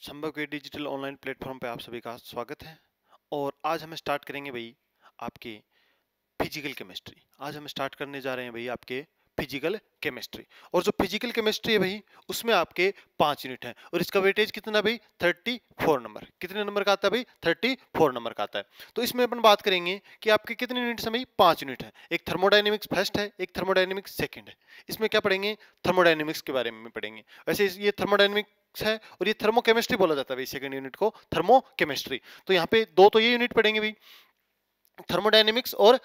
संभव के digital online platform पे आप सभी का स्वागत है। और आज हम स्टार्ट करेंगे भाई आपके फिजिकल केमिस्ट्री। आज हम स्टार्ट करने जा रहे हैं भाई आपके फिजिकल केमिस्ट्री। और जो फिजिकल केमिस्ट्री है भाई उसमें आपके 5 यूनिट हैं और इसका वेटेज कितना भाई 34 नंबर। कितने नंबर का आता है भाई 34 नंबर का आता है। तो इसमें अपन बात करेंगे कि आपके कितने यूनिट्स हैं भाई 5 यूनिट है। एक थर्मोडायनेमिक्स फर्स्ट है, एक थर्मोडायनेमिक्स सेकंड है। इसमें क्या पढ़ेंगे थर्मोडायनेमिक्स के बारे में पढ़ेंगे। वैसे ये थर्मोडायनेमिक्स है और ये थर्मोकेमिस्ट्री बोला जाता है भाई सेकंड यूनिट को थर्मोकेमिस्ट्री। तो यहाँ पे दो तो ये यूनिट पढ़ेंगे भाई थर्मोडायनेमिक्स और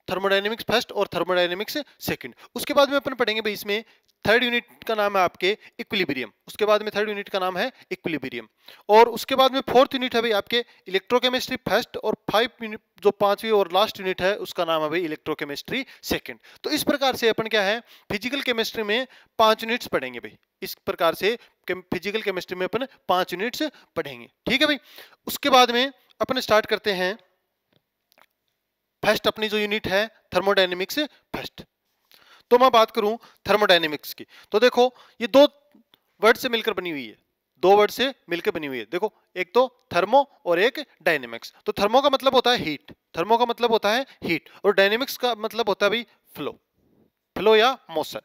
थर्मोडायनेमिक्स फर्स्ट और थर्मोडायनेमिक्स सेकंड। उसके बाद में अपन पढ़ेंगे भाई इसमें थर्ड यूनिट का नाम है आपके इक्विलिब्रियम। उसके बाद में थर्ड यूनिट का नाम है इक्विलिब्रियम। और उसके बाद में फोर्थ यूनिट है भाई आपके इलेक्ट्रोकेमिस्ट्री फर्स्ट और 5 यूनिट जो पांचवी और लास्ट यूनिट है उसका नाम है भाई इलेक्ट्रोकेमिस्ट्री सेकंड। तो इस प्रकार से अपन क्या है फिजिकल केमिस्ट्री में 5 यूनिट्स पढ़ेंगे भाई। इस प्रकार से फिजिकल केमिस्ट्री में अपन 5 यूनिट्स पढ़ेंगे। ठीक है भाई। उसके बाद में अपन स्टार्ट करते हैं फर्स्ट अपनी जो यूनिट है थर्मोडायनेमिक्स फर्स्ट। तो मैं बात करूं थर्मोडायनेमिक्स की तो देखो ये दो वर्ड से मिलकर बनी हुई है। दो वर्ड से मिलकर बनी हुई है। देखो एक तो थर्मो और एक डायनेमिक्स। तो थर्मो का मतलब होता है हीट, थर्मो का मतलब होता है हीट और डायनेमिक्स का मतलब होता है भाई फ्लो, फ्लो या मोशन,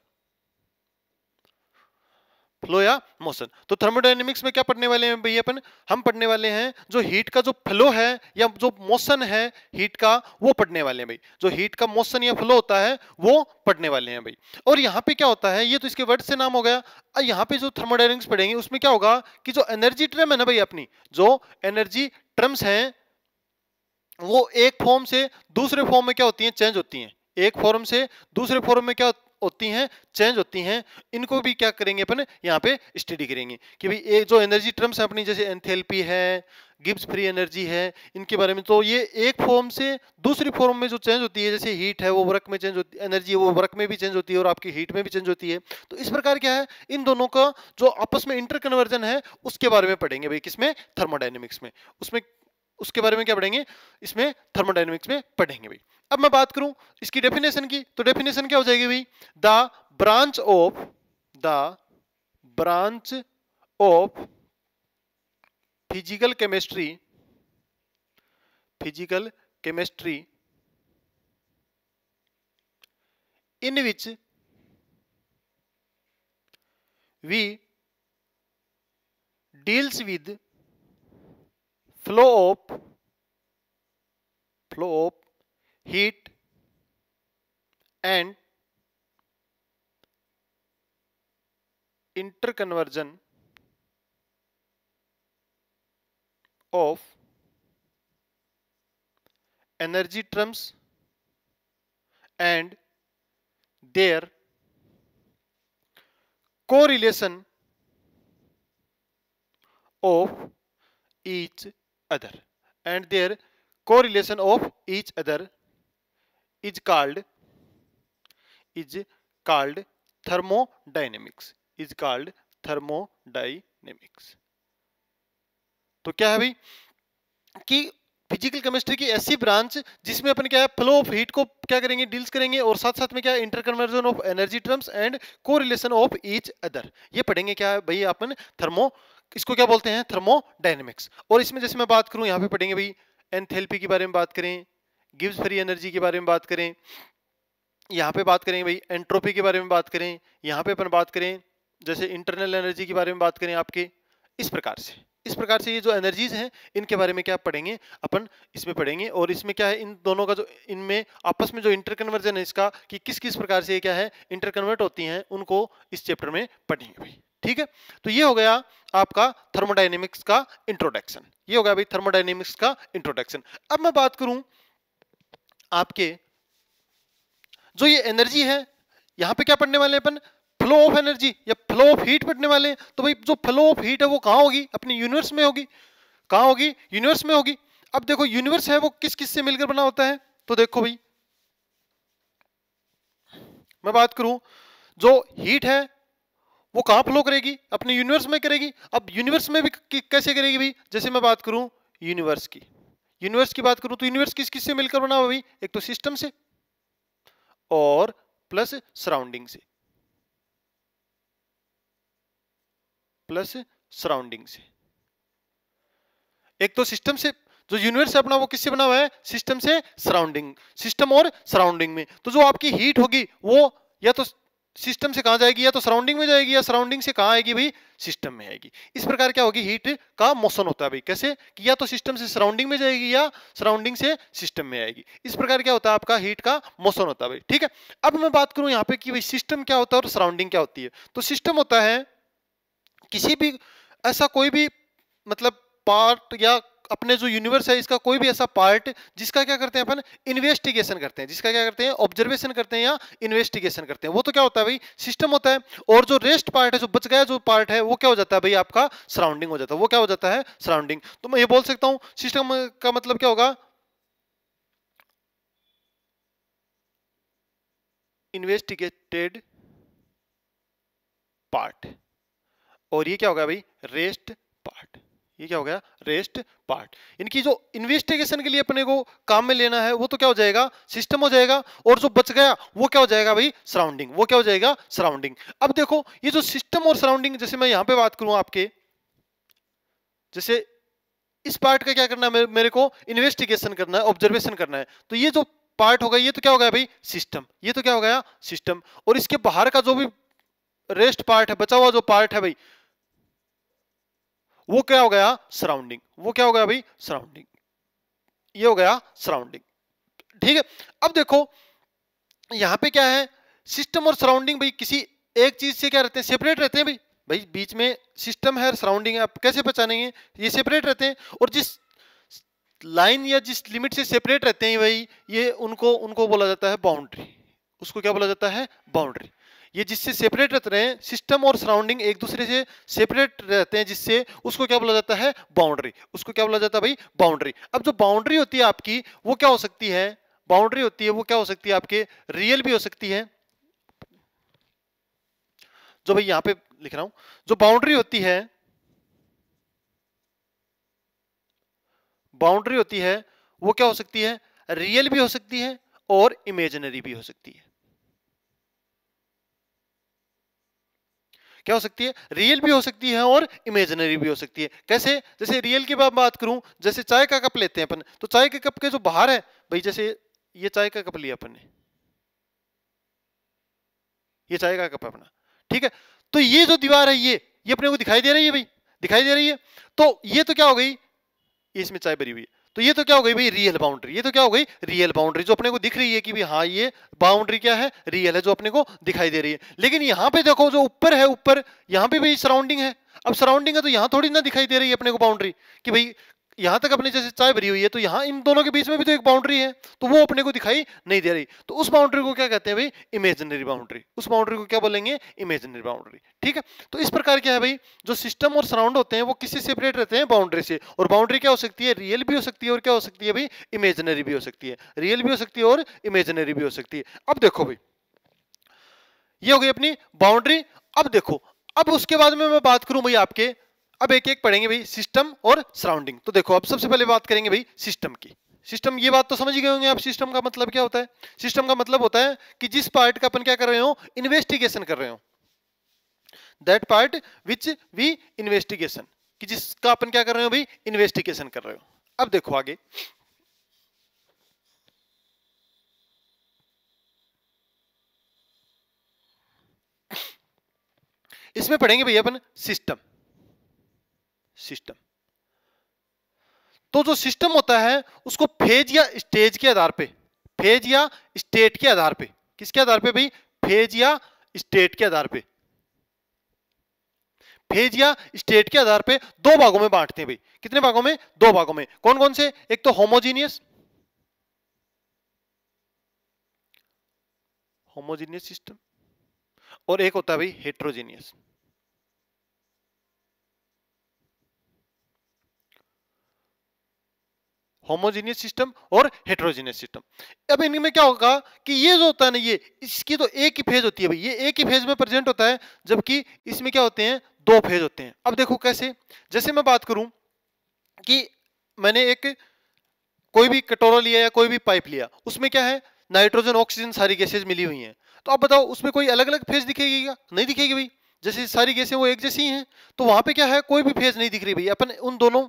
फ्लो या मोशन। तो थर्मोडायनेमिक्स में क्या पढ़ने वाले हैं भैया अपन हम पढ़ने वाले हैं जो हीट का जो फ्लो है या जो मोशन है हीट का वो पढ़ने वाले हैं भाई। जो हीट का मोशन या फ्लो होता है वो पढ़ने वाले हैं भाई। और यहाँ पे क्या होता है ये तो इसके वर्ड से नाम हो गया। यहाँ पे जो थर्मोडायनेमिक्स पढ़ेंगे उसमें क्या होगा कि जो एनर्जी टर्म है ना भाई अपनी जो एनर्जी टर्म्स हैं वो एक फॉर्म से दूसरे फॉर्म में क्या होती हैं चेंज होती हैं। एक फॉर्म से दूसरे फॉर्म में क्या होती हैं चेंज होती हैं। इनको भी क्या करेंगे अपन यहाँ पे स्टडी करेंगे कि भाई ये जो एनर्जी टर्म्स है अपनी जैसे एंथैल्पी है गिब्स फ्री एनर्जी है इनके बारे में। तो ये एक फॉर्म से दूसरी फॉर्म में जो चेंज होती है जैसे हीट है वो वर्क में चेंज होती है, एनर्जी है वो वर्क में भी चेंज होती है और आपकी हीट में भी चेंज होती है। तो इस प्रकार क्या है इन दोनों का जो आपस में इंटर कन्वर्जन है उसके बारे में पढ़ेंगे भाई किसमें थर्मोडायनेमिक्स में। उसमें उसके बारे में क्या पढ़ेंगे इसमें थर्मोडायनेमिक्स में पढ़ेंगे भाई। अब मैं बात करूं इसकी डेफिनेशन की तो डेफिनेशन क्या हो जाएगी भाई the branch of the branch of physical chemistry, physical chemistry in which we deals with flow of heat and interconversion of energy terms and their correlation of each other and their correlation of each other is called thermodynamics, is called thermodynamics। तो क्या है भाई कि physical chemistry की ऐसी branch जिसमें अपन क्या है फ्लो ऑफ हीट को क्या करेंगे डील्स करेंगे और साथ साथ में क्या है interconversion of energy terms and correlation of each other. ये पढ़ेंगे क्या है भाई अपन थर्मो इसको क्या बोलते हैं थर्मोडायनेमिक्स। और इसमें जैसे मैं बात करूं यहाँ पे पढ़ेंगे भाई एंथैल्पी के बारे में बात करें, गिब्स फ्री एनर्जी के बारे में बात करें, यहाँ पे बात करेंगे भाई एंट्रोपी के बारे में बात करें, यहाँ पे अपन बात करें जैसे इंटरनल एनर्जी के बारे में बात करें आपके। इस प्रकार से ये जो एनर्जीज हैं इनके बारे में क्या पढ़ेंगे अपन इसमें पढ़ेंगे। और इसमें क्या है इन दोनों का जो इनमें आपस में जो इंटरकन्वर्जन है इसका कि किस किस प्रकार से ये क्या है इंटरकन्वर्ट होती हैं उनको इस चैप्टर में पढ़ेंगे भाई। ठीक है। तो ये हो गया आपका थर्मोडायनेमिक्स का इंट्रोडक्शन। ये हो गया भाई थर्मोडायनेमिक्स का इंट्रोडक्शन। अब मैं बात करूं आपके जो ये एनर्जी है यहां पे क्या पढ़ने वाले हैं अपन फ्लो ऑफ एनर्जी या फ्लो ऑफ हीट पढ़ने वाले हैं। तो भाई जो फ्लो ऑफ हीट है वो कहां होगी अपने यूनिवर्स में होगी। कहां होगी यूनिवर्स में होगी। अब देखो यूनिवर्स है वो किस किस से मिलकर बना होता है। तो देखो भाई मैं बात करूं जो हीट है वो कहां फ्लो करेगी अपने यूनिवर्स में करेगी। अब यूनिवर्स में भी कैसे करेगी भाई जैसे मैं बात करूं यूनिवर्स की बात करूं तो यूनिवर्स किस किस से मिलकर बना हुआ भाई एक तो सिस्टम से और प्लस सराउंडिंग से, प्लस सराउंडिंग से। एक तो सिस्टम से, जो यूनिवर्स है अपना वो किससे बना हुआ है, सिस्टम से सराउंडिंग, सिस्टम और सराउंडिंग में। तो जो आपकी हीट होगी वो या तो सिस्टम से कहां जाएगी, या तो सराउंडिंग में जाएगी, या सराउंडिंग से कहां आएगी भाई, सिस्टम में आएगी। इस प्रकार क्या होगी, हीट का मोशन होता है भाई, कैसे कि या तो सिस्टम से सराउंडिंग में जाएगी या सराउंडिंग से सिस्टम में आएगी। इस प्रकार क्या होता है, आपका हीट का मोशन होता है भाई, ठीक है। अब मैं बात करूं यहाँ पे कि भाई सिस्टम क्या होता है और सराउंडिंग क्या होती है। तो सिस्टम होता है किसी भी ऐसा कोई भी मतलब पार्ट, या अपने जो यूनिवर्स है इसका कोई भी ऐसा पार्ट जिसका क्या करते हैं अपन, इन्वेस्टिगेशन करते हैं, जिसका क्या करते हैं, ऑब्जर्वेशन करते हैं या इन्वेस्टिगेशन करते हैं, वो तो क्या होता है भाई, सिस्टम होता है। और जो रेस्ट पार्ट है, जो बच गया जो पार्ट है, वो क्या हो जाता है भाई, आपका सराउंडिंग हो जाता है, वो क्या हो जाता है, सराउंडिंग। तो मैं ये बोल सकता हूं सिस्टम का मतलब क्या होगा, इन्वेस्टिगेटेड पार्ट, और ये क्या होगा भाई, रेस्ट पार्ट। ये क्या हो गया, रेस्ट पार्ट। इनकी जो इन्वेस्टिगेशन के लिए अपने को काम में लेना है वो तो क्या हो जाएगा, सिस्टम हो जाएगा, और जो बच गया वो क्या हो जाएगा भाई, सराउंडिंग, वो क्या हो जाएगा, सराउंडिंग। अब देखो ये जो सिस्टम और सराउंडिंग, जैसे मैं यहां पे बात करूं आपके, जैसे इस पार्ट का क्या करना है, मेरे को इन्वेस्टिगेशन करना है, ऑब्जर्वेशन करना है, तो ये जो पार्ट होगा ये तो क्या हो गया भाई, सिस्टम, ये तो क्या हो गया, सिस्टम। और इसके बाहर का जो भी रेस्ट पार्ट है, बचा हुआ जो पार्ट है भाई, वो क्या हो गया, सराउंडिंग, वो क्या हो गया भाई, सराउंडिंग, ये हो गया सराउंडिंग, ठीक है। अब देखो यहां पे क्या है, सिस्टम और सराउंडिंग भाई किसी एक चीज से क्या रहते हैं, सेपरेट रहते हैं भाई, भाई बीच में सिस्टम है, सराउंडिंग है, आप कैसे पहचानेंगे, ये सेपरेट रहते हैं। और जिस लाइन या जिस लिमिट से सेपरेट रहते हैं भाई, ये उनको उनको बोला जाता है बाउंड्री, उसको क्या बोला जाता है, बाउंड्री। ये जिससे सेपरेट रहते हैं, सिस्टम और सराउंडिंग एक दूसरे से सेपरेट रहते हैं जिससे, उसको क्या बोला जाता है, बाउंड्री, उसको क्या बोला जाता है भाई, बाउंड्री। अब जो बाउंड्री होती है आपकी वो क्या हो सकती है, बाउंड्री होती है वो क्या हो सकती है आपके, रियल भी हो सकती है, जो भाई यहां पे लिख रहा हूं, जो बाउंड्री होती है, बाउंड्री होती है वो क्या हो सकती है, रियल भी हो सकती है और इमेजिनरी भी हो सकती है। क्या हो सकती है, रियल भी हो सकती है और इमेजिनरी भी हो सकती है। कैसे, जैसे रियल की बात करूं, जैसे चाय का कप लेते हैं अपन, तो चाय के कप के जो बाहर है भाई, जैसे ये चाय का कप लिया अपन ने, ये चाय का कप है अपना, ठीक है। तो ये जो दीवार है ये अपने को दिखाई दे रही है भाई, दिखाई दे रही है, तो ये तो क्या हो गई, इसमें चाय भरी हुई है, तो ये तो क्या हो गई भाई, रियल बाउंड्री, ये तो क्या हो गई, रियल बाउंड्री, जो अपने को दिख रही है कि भाई हाँ ये बाउंड्री क्या है, रियल है, जो अपने को दिखाई दे रही है। लेकिन यहाँ पे देखो जो ऊपर है, ऊपर यहाँ पे भी सराउंडिंग है, अब सराउंडिंग है तो यहाँ थोड़ी ना दिखाई दे रही है अपने को बाउंड्री, कि भाई यहाँ तक अपने जैसे चाय भरी हुई है, तो यहाँ इन दोनों के बीच में भी तो एक बाउंड्री है, तो वो अपने को दिखाई नहीं दे रही, तो उस बाउंड्री को क्या कहते हैं भाई, इमेजिनरी बाउंड्री, उस बाउंड्री को क्या बोलेंगे, इमेजिनरी बाउंड्री, ठीक है। तो इस प्रकार क्या है भाई, जो सिस्टम और सराउंड होते हैं वो किससे सेपरेट रहते हैं, बाउंड्री से, और बाउंड्री क्या हो सकती है, रियल भी हो सकती है और क्या हो सकती है भाई, इमेजिनरी भी हो सकती है, रियल भी हो सकती है और इमेजिनरी भी हो सकती है। अब देखो भाई ये हो गई अपनी बाउंड्री। अब देखो, अब उसके बाद में मैं बात करूं भाई आपके, अब एक एक पढ़ेंगे भाई सिस्टम और सराउंडिंग। तो देखो अब सबसे पहले बात करेंगे भाई सिस्टम की। सिस्टम, ये बात तो समझ गए होंगे आप, सिस्टम का मतलब क्या होता है। सिस्टम का मतलब होता है कि जिस पार्ट का अपन क्या कर रहे हो, इन्वेस्टिगेशन कर रहे हो, that part which we investigation, कि जिसका अपन क्या कर रहे हो भाई, इन्वेस्टिगेशन कर रहे हो। अब देखो आगे, इसमें पढ़ेंगे भाई अपन सिस्टम। सिस्टम, तो जो सिस्टम होता है उसको फेज या स्टेज के आधार पे, फेज या स्टेट के आधार पे, किसके आधार पे भाई, फेज या स्टेट के आधार पे, फेज या स्टेट के आधार पे दो भागों में बांटते हैं भाई। कितने भागों में, दो भागों में। कौन कौन से, एक तो होमोजीनियस, होमोजीनियस सिस्टम, और एक होता है भाई हेट्रोजीनियस। होमोजीनियस सिस्टम और हेट्रोजीनियस सिस्टम। अब इनमें क्या होगा कि ये जो होता है ना, ये इसकी तो एक ही फेज होती है भाई, ये एक ही फेज में प्रेजेंट होता है, जबकि इसमें क्या होते हैं, दो फेज होते हैं। अब देखो कैसे, जैसे मैं बात करूं कि मैंने एक कोई भी कटोरा लिया या कोई भी पाइप लिया, उसमें क्या है, नाइट्रोजन ऑक्सीजन सारी गैसेज मिली हुई हैं, तो अब बताओ उसमें कोई अलग अलग फेज दिखेगी क्या, नहीं दिखेगी भाई। जैसे सारी गैसें वो एक जैसी हैं, तो वहां पे क्या है, कोई भी फेज नहीं दिख रही भाई। अपन उन दोनों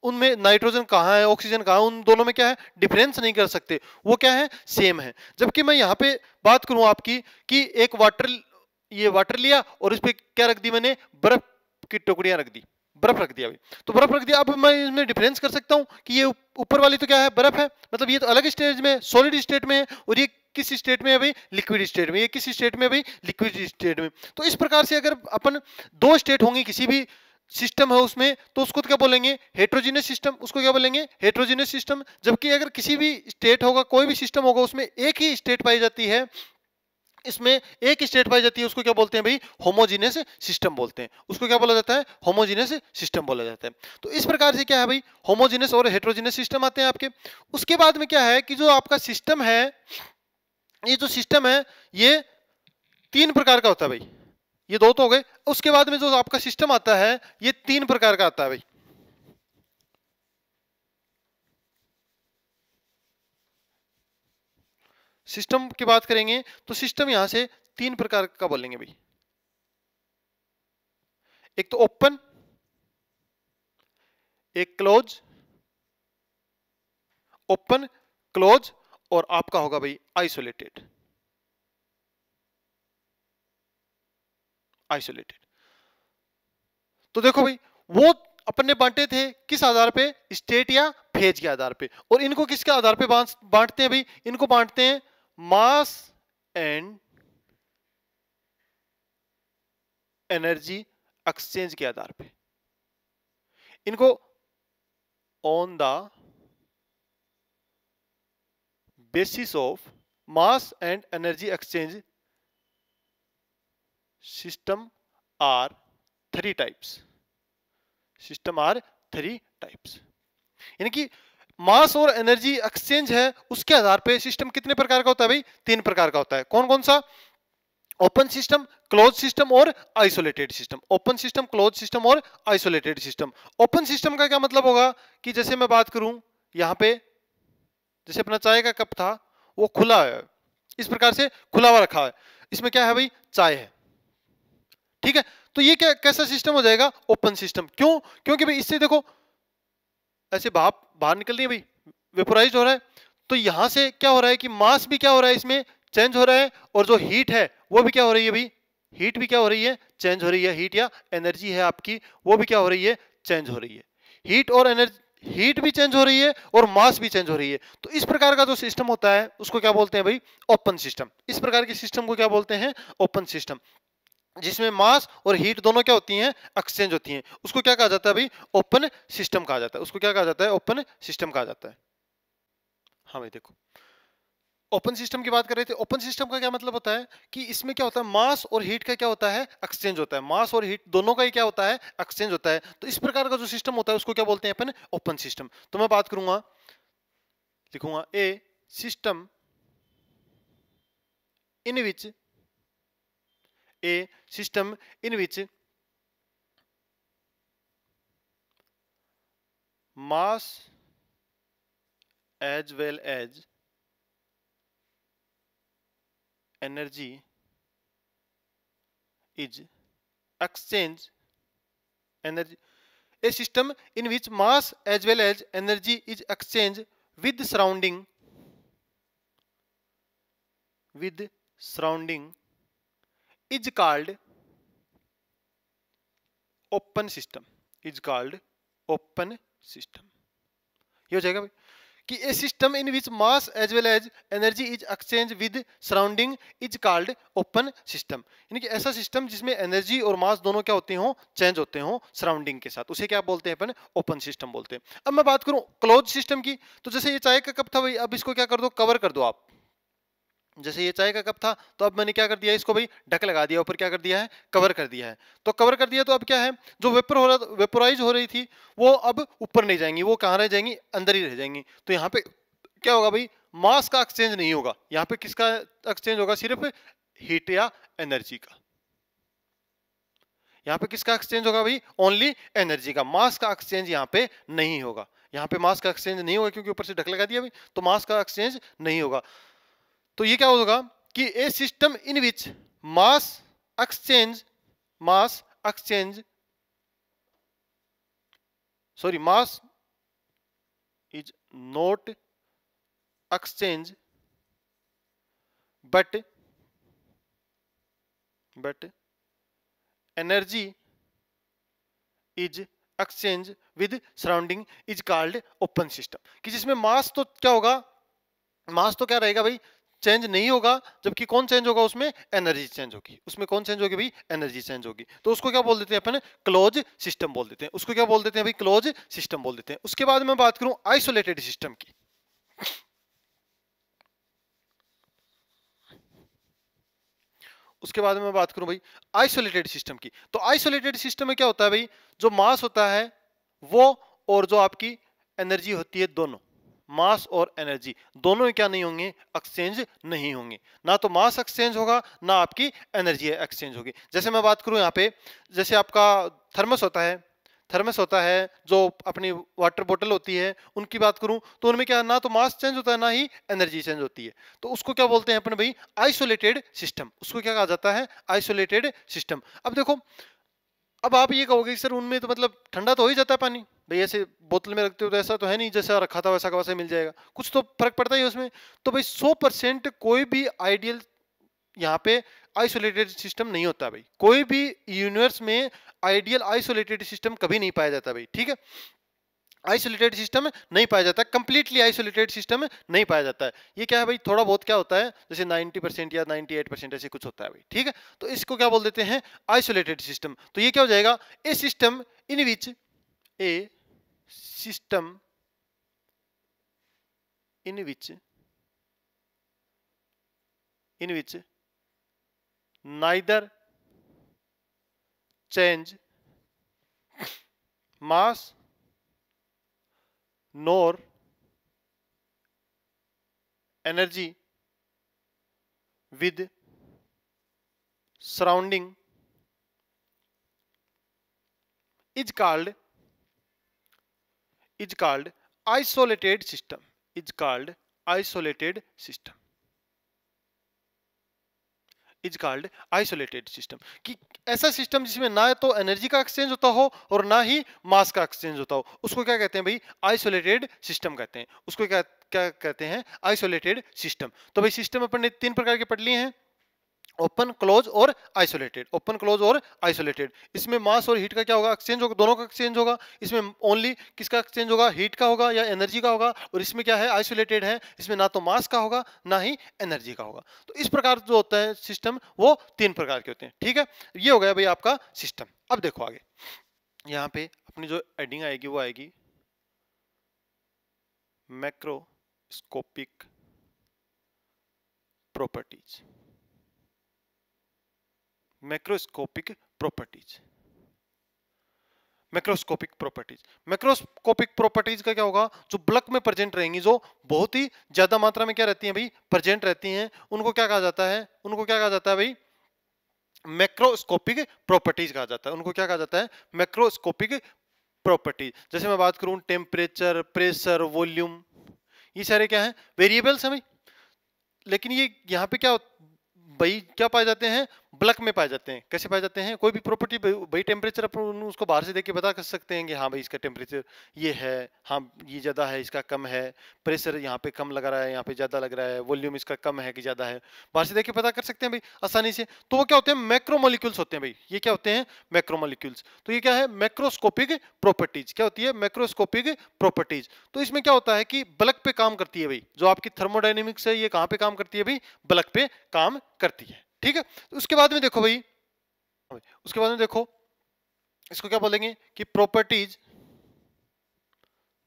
उनमें नाइट्रोजन कहाँ है, ऑक्सीजन कहाँ है, उन दोनों में क्या है, डिफरेंस नहीं कर सकते, वो क्या है, सेम है। जबकि मैं यहाँ पे बात करूं आपकी कि एक वाटर, ये वाटर लिया और इस पे क्या रख दी मैंने, बर्फ की टुकड़ियां रख दी, बर्फ रख दिया भाई, तो बर्फ रख दिया। अब मैं इसमें डिफरेंस कर सकता हूं कि ये ऊपर वाली तो क्या है, बर्फ है, मतलब ये तो अलग स्टेज में, सॉलिड स्टेट में है, और ये किस स्टेट में है भाई, लिक्विड स्टेट में, ये किस स्टेट में भाई, लिक्विड स्टेट में। तो इस प्रकार से अगर अपन दो स्टेट होंगे किसी भी सिस्टम है उसमें, तो उसको तो क्या बोलेंगे, हेट्रोजीनियस सिस्टम, उसको क्या बोलेंगे, हेट्रोजीनियस सिस्टम। जबकि अगर किसी भी स्टेट होगा, कोई भी सिस्टम होगा, उसमें एक ही स्टेट पाई जाती है, इसमें एक स्टेट पाई जाती है, उसको क्या बोलते हैं भाई, होमोजीनियस सिस्टम बोलते हैं, उसको क्या बोला जाता है, होमोजीनियस सिस्टम बोला जाता है। तो इस प्रकार से क्या है भाई, होमोजीनियस और हेट्रोजीनियस सिस्टम आते हैं आपके। उसके बाद में क्या है कि जो आपका सिस्टम है, ये जो सिस्टम है ये 3 प्रकार का होता है भाई, ये 2 तो हो गए। उसके बाद में जो आपका सिस्टम आता है ये 3 प्रकार का आता है भाई। सिस्टम की बात करेंगे तो सिस्टम यहां से 3 प्रकार का बोलेंगे भाई। एक तो ओपन, एक क्लोज, ओपन, क्लोज, और आपका होगा भाई आइसोलेटेड। आइसोलेटेड तो देखो भाई, वो अपन ने बांटे थे किस आधार पे, स्टेट या फेज के आधार पे, और इनको किसके आधार पे बांटते हैं भाई, इनको बांटते हैं मास एंड एनर्जी एक्सचेंज के आधार पे। इनको on the basis of mass and energy exchange system are 3 types. System are 3 types, यानी कि मास और एनर्जी एक्सचेंज है, उसके आधार पे सिस्टम कितने प्रकार का होता है भाई, 3 प्रकार का होता है। कौन कौन सा, ओपन सिस्टम, क्लोज सिस्टम और isolated system. Open system, close system और आइसोलेटेड सिस्टम। ओपन सिस्टम का क्या मतलब होगा कि जैसे मैं बात करूं यहां पे, जैसे अपना चाय का कप था वो खुला है, इस प्रकार से खुला हुआ रखा है, इसमें क्या है भाई, चाय है, ठीक है। तो ये क्या कैसा सिस्टम हो जाएगा, ओपन सिस्टम। क्यों, क्योंकि भाई इससे देखो ऐसे भाप बाहर निकल रही है भाई, वेपोराइज हो रहा है, तो यहां से क्या हो रहा है कि मास भी क्या हो रहा है, इसमें चेंज हो रहा है, और जो हीट है वो भी क्या हो रही है भाई, हीट भी क्या हो रही है, चेंज हो रही है। हीट या एनर्जी है आपकी, वो भी क्या हो रही है, चेंज हो रही है। हीट और एनर्जी, हीट भी चेंज हो रही है और मास भी चेंज हो रही है। तो इस प्रकार का जो सिस्टम होता है उसको क्या बोलते हैं भाई, ओपन सिस्टम। इस प्रकार के सिस्टम को क्या बोलते हैं, ओपन सिस्टम, जिसमें मास और हीट दोनों क्या होती हैं, एक्सचेंज होती हैं। उसको क्या कहा जाता है भाई, ओपन सिस्टम कहा जाता है। उसको क्या कहा जाता है, ओपन सिस्टम कहा जाता है। हाँ भाई देखो, ओपन सिस्टम की बात कर रहे थे। ओपन सिस्टम का क्या मतलब होता है कि इसमें क्या होता है, मास और हीट का क्या होता है, एक्सचेंज होता है। मास और हीट दोनों का ही क्या होता है, एक्सचेंज होता है। तो इस प्रकार का जो सिस्टम होता है उसको क्या बोलते हैं अपन, ओपन सिस्टम। तो मैं बात करूंगा, लिखूंगा a system in which, a system in which mass as well as energy is exchange, energy, a system in which mass as well as energy is exchanged with surrounding is called open system, is called open system। ये हो जाएगा भाई कि a system in which mass as well as energy is exchange with surrounding is called open system. यानी कि ऐसा system जिसमें energy और मास दोनों क्या होते हो, चेंज होते हो सराउंडिंग के साथ, उसे क्या बोलते हैं अपन, ओपन सिस्टम बोलते हैं। अब मैं बात करूं क्लोज सिस्टम की, तो जैसे ये चाय का कप था भाई, अब इसको क्या कर दो, कवर कर दो आप। जैसे ये चाय का कप था तो अब मैंने क्या कर दिया, इसको भाई ढक लगा दिया, ऊपर क्या कर दिया है, कवर कर दिया है। तो कवर कर दिया तो अब क्या है, जो वेपर हो रहा, वेपोराइज हो रही थी वो अब ऊपर नहीं जाएंगी, वो कहाँ रह जाएंगी, अंदर ही रह जाएंगी। तो यहाँ पे क्या होगा भाई, मास का एक्सचेंज नहीं होगा, यहाँ पे किसका एक्सचेंज होगा, सिर्फ हीट या एनर्जी का। यहाँ पे किसका एक्सचेंज होगा भाई, ओनली एनर्जी का। मास का एक्सचेंज यहाँ पे नहीं होगा, यहाँ पे मास का एक्सचेंज नहीं होगा क्योंकि ऊपर से ढक लगा दिया भाई, तो मास का एक्सचेंज नहीं होगा। तो ये क्या होगा कि a system in which mass exchange is not exchange but energy is exchange with surrounding is called open system। कि जिसमें मास तो क्या होगा, मास तो क्या रहेगा भाई, चेंज नहीं होगा, जबकि कौन चेंज होगा उसमें, एनर्जी चेंज होगी। उसमें कौन चेंज होगी भाई, एनर्जी चेंज होगी। तो उसको क्या बोल देते हैं अपन, क्लोज सिस्टम बोल देते हैं। उसको क्या बोल देते हैं भाई, क्लोज सिस्टम बोल देते हैं। उसके बाद मैं बात करूं आइसोलेटेड सिस्टम की। उसके बाद में बात करूं भाई आइसोलेटेड सिस्टम की। तो आइसोलेटेड सिस्टम में क्या होता है भाई, जो मास होता है वो और जो आपकी एनर्जी होती है, दोनों मास और एनर्जी दोनों क्या नहीं होंगे, एक्सचेंज नहीं होंगे। ना तो मास एक्सचेंज होगा, ना आपकी एनर्जी एक्सचेंज होगी। जैसे मैं बात करूं यहाँ पे, जैसे आपका थर्मस होता है, थर्मस होता है, जो अपनी वाटर बोतल होती है, उनकी बात करूं तो उनमें क्या, ना तो मास चेंज होता है, ना ही एनर्जी चेंज होती है। तो उसको क्या बोलते हैं अपन भाई, आइसोलेटेड सिस्टम। उसको क्या कहा जाता है, आइसोलेटेड सिस्टम। अब देखो, अब आप ये कहोगे सर उनमें तो मतलब ठंडा तो हो ही जाता है पानी, भाई ऐसे बोतल में रखते हो तो ऐसा तो है नहीं, जैसा रखा था वैसा का वैसा मिल जाएगा, कुछ तो फर्क पड़ता ही है उसमें। तो भाई 100% कोई भी आइडियल यहाँ पे आइसोलेटेड सिस्टम नहीं होता भाई। कोई भी यूनिवर्स में आइडियल आइसोलेटेड सिस्टम कभी नहीं पाया जाता भाई, ठीक है। आइसोलेटेड सिस्टम नहीं पाया जाता, कंप्लीटली आइसोलेटेड सिस्टम नहीं पाया जाता है। ये क्या है भाई, थोड़ा बहुत क्या होता है, जैसे 90% या 98% ऐसे कुछ होता है भाई, ठीक है। तो इसको क्या बोल देते हैं, आइसोलेटेड सिस्टम। तो ये क्या हो जाएगा, a system in which a system in which neither change mass nor energy with surrounding is called isolated system, is called isolated system, is called isolated system. कि ऐसा सिस्टम जिसमें ना तो एनर्जी का एक्सचेंज होता हो और ना ही मास का एक्सचेंज होता हो, उसको क्या कहते हैं भाई, आइसोलेटेड सिस्टम कहते हैं। उसको क्या क्या कहते हैं, आइसोलेटेड सिस्टम। तो भाई सिस्टम अपन ने 3 प्रकार के पढ़ लिए हैं, ओपन, क्लोज और आइसोलेटेड। ओपन, क्लोज और आइसोलेटेड। इसमें मास और हीट का क्या होगा, एक्सचेंज होगा, दोनों का एक्सचेंज होगा। इसमें ओनली किसका एक्सचेंज होगा, हीट का होगा या एनर्जी का होगा। और इसमें क्या है, आइसोलेटेड है, इसमें ना तो मास का होगा ना ही एनर्जी का होगा। तो इस प्रकार जो होता है सिस्टम, वो 3 प्रकार के होते हैं, ठीक है। ये हो गया भाई आपका सिस्टम। अब देखो आगे, यहाँ पे अपनी जो हेडिंग आएगी वो आएगी macroscopic properties. Macroscopic properties, macroscopic properties. Macroscopic properties का क्या होगा, जो ब्लक में प्रेजेंट रहेंगी, जो बहुत ही ज्यादा मात्रा में क्या रहती हैं भाई, प्रेजेंट रहती हैं, उनको क्या कहा जाता है, उनको क्या कहा जाता है भाई, मैक्रोस्कोपिक प्रॉपर्टीज कहा जाता है। उनको क्या कहा जाता है, मैक्रोस्कोपिक प्रॉपर्टीज। जैसे मैं बात करूं टेम्परेचर, प्रेशर, वॉल्यूम, ये सारे क्या है, वेरिएबल्स हैं भाई। लेकिन ये यहाँ पे क्या भाई, क्या पाए जाते हैं, ब्लक में पाए जाते हैं। कैसे पाए जाते हैं, कोई भी प्रॉपर्टी भाई, टेम्परेचर अपन उसको बाहर से देख के बता कर सकते हैं कि हाँ भाई इसका टेम्परेचर ये है, हाँ ये ज्यादा है, इसका कम है। प्रेशर यहाँ पे कम लग रहा है, यहाँ पे ज्यादा लग रहा है। वॉल्यूम इसका कम है कि ज्यादा है, बाहर से देख के पता कर सकते हैं भाई आसानी से। तो वो क्या होते हैं, मैक्रोमोलिक्यूल्स होते हैं भाई। ये क्या होते हैं, मैक्रोमोलिक्यूल्स। तो ये क्या है, मैक्रोस्कोपिक प्रॉपर्टीज। क्या होती है, मैक्रोस्कोपिक प्रॉपर्टीज। तो इसमें क्या होता है कि ब्लक पे काम करती है भाई। जो आपकी थर्मोडायनेमिक्स है, ये कहाँ पे काम करती है भाई, ब्लक पे काम करती है, ठीक है। तो उसके बाद में देखो भाई, उसके बाद में देखो इसको क्या बोलेंगे कि properties,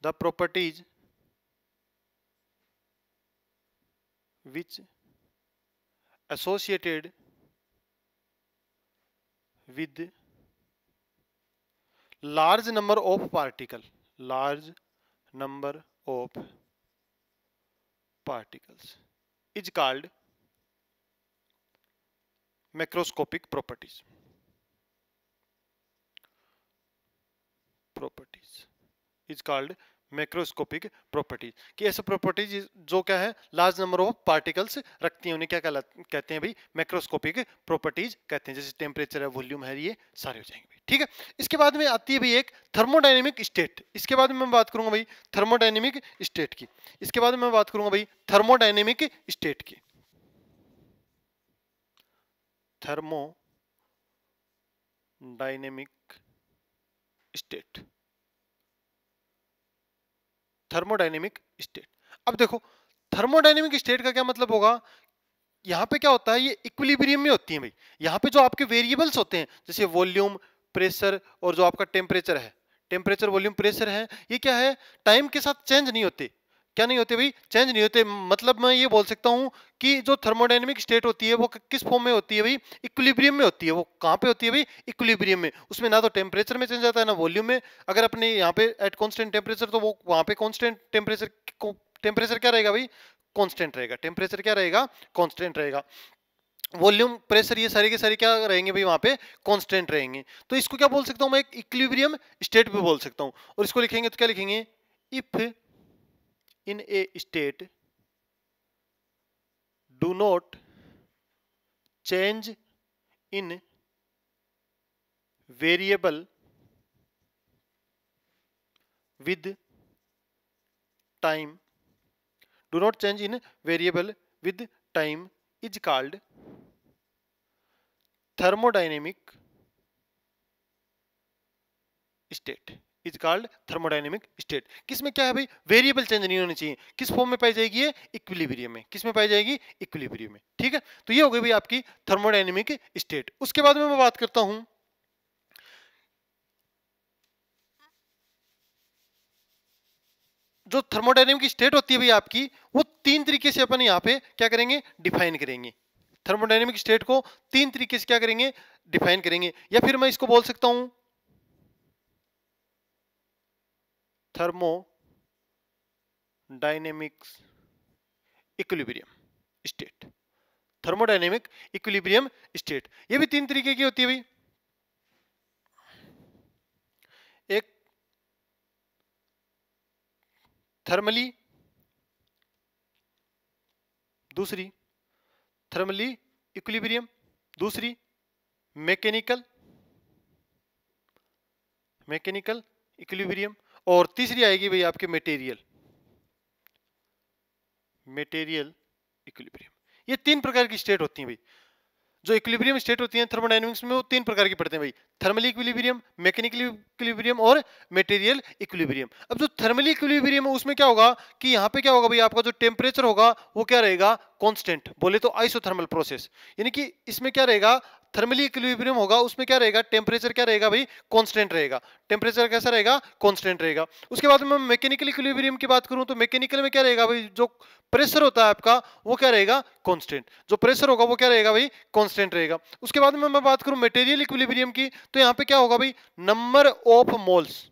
the properties which associated with large number of particle, large number of particles is called macroscopic properties, properties is called macroscopic properties कि ऐसे प्रॉपर्टीज जो क्या है लार्ज नंबर ऑफ पार्टिकल्स रखती हैं, उन्हें क्या कहते हैं भाई, मैक्रोस्कोपिक प्रॉपर्टीज कहते हैं। जैसे टेम्परेचर है, वॉल्यूम है, ये सारे हो जाएंगे भाई, ठीक है। इसके बाद में आती है भाई एक थर्मोडायनेमिक स्टेट। इसके बाद में मैं बात करूंगा भाई थर्मोडायनेमिक स्टेट की। इसके बाद में मैं बात करूंगा भाई थर्मोडायनेमिक स्टेट की। Thermodynamic state, thermodynamic state. अब देखो थर्मोडायनेमिक स्टेट का क्या मतलब होगा, यहाँ पे क्या होता है, ये इक्विलिब्रियम में होती है भाई। यहाँ पे जो आपके वेरिएबल्स होते हैं जैसे वॉल्यूम, प्रेशर और जो आपका टेम्परेचर है, टेम्परेचर, वॉल्यूम, प्रेशर है, ये क्या है टाइम के साथ चेंज नहीं होते। क्या नहीं होते भाई, चेंज नहीं होते। मतलब मैं ये बोल सकता हूँ कि जो थर्मोडायनेमिक स्टेट होती है वो किस फॉर्म में होती है भाई, इक्विलिब्रियम में होती है। वो कहाँ पे होती है भाई, इक्विलिब्रियम में। उसमें ना तो टेम्परेचर में चेंज आता है ना वॉल्यूम में। अगर अपने यहाँ पे एट कांस्टेंट टेम्परेचर, तो वो वहाँ पे कांस्टेंट टेम्परेचर, टेम्परेचर क्या रहेगा भाई, कांस्टेंट रहेगा। टेम्परेचर क्या रहेगा, कांस्टेंट रहेगा। वॉल्यूम, प्रेशर, ये सारे के सारे क्या रहेंगे भाई, वहां पे कांस्टेंट रहेंगे। तो इसको क्या बोल सकता हूं मैं, एक इक्विलिब्रियम स्टेट भी बोल सकता हूं। और इसको लिखेंगे तो क्या लिखेंगे, if in A state do not change in variable with time, do not change in variable with time is called thermodynamic state, is called thermodynamic state. किसमें क्या है भाई, वेरिएबल चेंज नहीं होनी चाहिए। किस फॉर्म में पाई जाएगी ये, इक्विलिब्रियम में। किस में पाई जाएगी, इक्विलिब्रियम में, ठीक है। तो ये हो गई भाई आपकी थर्मोडायनेमिक स्टेट। उसके बाद में मैं बात करता हूं जो थर्मोडायनेमिक स्टेट होती है भाई आपकी, वो तीन तरीके से अपन यहाँ पे क्या करेंगे, डिफाइन करेंगे। थर्मोडायनेमिक स्टेट को तीन तरीके से क्या करेंगे, डिफाइन करेंगे। या फिर मैं इसको बोल सकता हूं thermodynamics equilibrium state, thermodynamic equilibrium state. ये भी तीन तरीके की होती है भाई। एक थर्मली, दूसरी थर्मली इक्विलिब्रियम, दूसरी मैकेनिकल, मैकेनिकल इक्विलिब्रियम, और तीसरी आएगी भाई आपके मटेरियल, मटेरियल इक्विलिब्रियम। ये तीन प्रकार की स्टेट होती हैं भाई। जो इक्विलिब्रियम स्टेट होती हैं थर्मोडायनेमिक्स में, वो तीन प्रकार की पड़ते हैं भाई, थर्मली इक्विलिब्रियम, मैकेनिकल इक्विलिब्रियम और मटेरियल इक्विलिब्रियम। अब जो थर्मली इक्विलिब्रियम है उसमें क्या होगा कि यहाँ पे क्या होगा भाई, आपका जो टेम्परेचर होगा वो क्या रहेगा, कांस्टेंट। बोले तो आइसोथर्मल प्रोसेस, यानी कि इसमें क्या रहेगा, थर्मली इक्विलिब्रियम होगा, उसमें क्या रहेगा, टेम्परेचर क्या रहेगा भाई, कांस्टेंट रहेगा। टेम्परेचर कैसा रहेगा, कांस्टेंट रहेगा। उसके बाद में मैकेनिकल इक्विलिब्रियम की बात करूं तो मैकेनिकल में क्या रहेगा भाई, जो प्रेशर होता है आपका वो क्या रहेगा, कांस्टेंट। जो प्रेशर होगा वो क्या रहेगा भाई, कांस्टेंट रहेगा। उसके बाद में मैं बात करूं मटेरियल इक्विलिब्रियम की, तो यहाँ पे क्या होगा भाई, नंबर ऑफ मोल्स,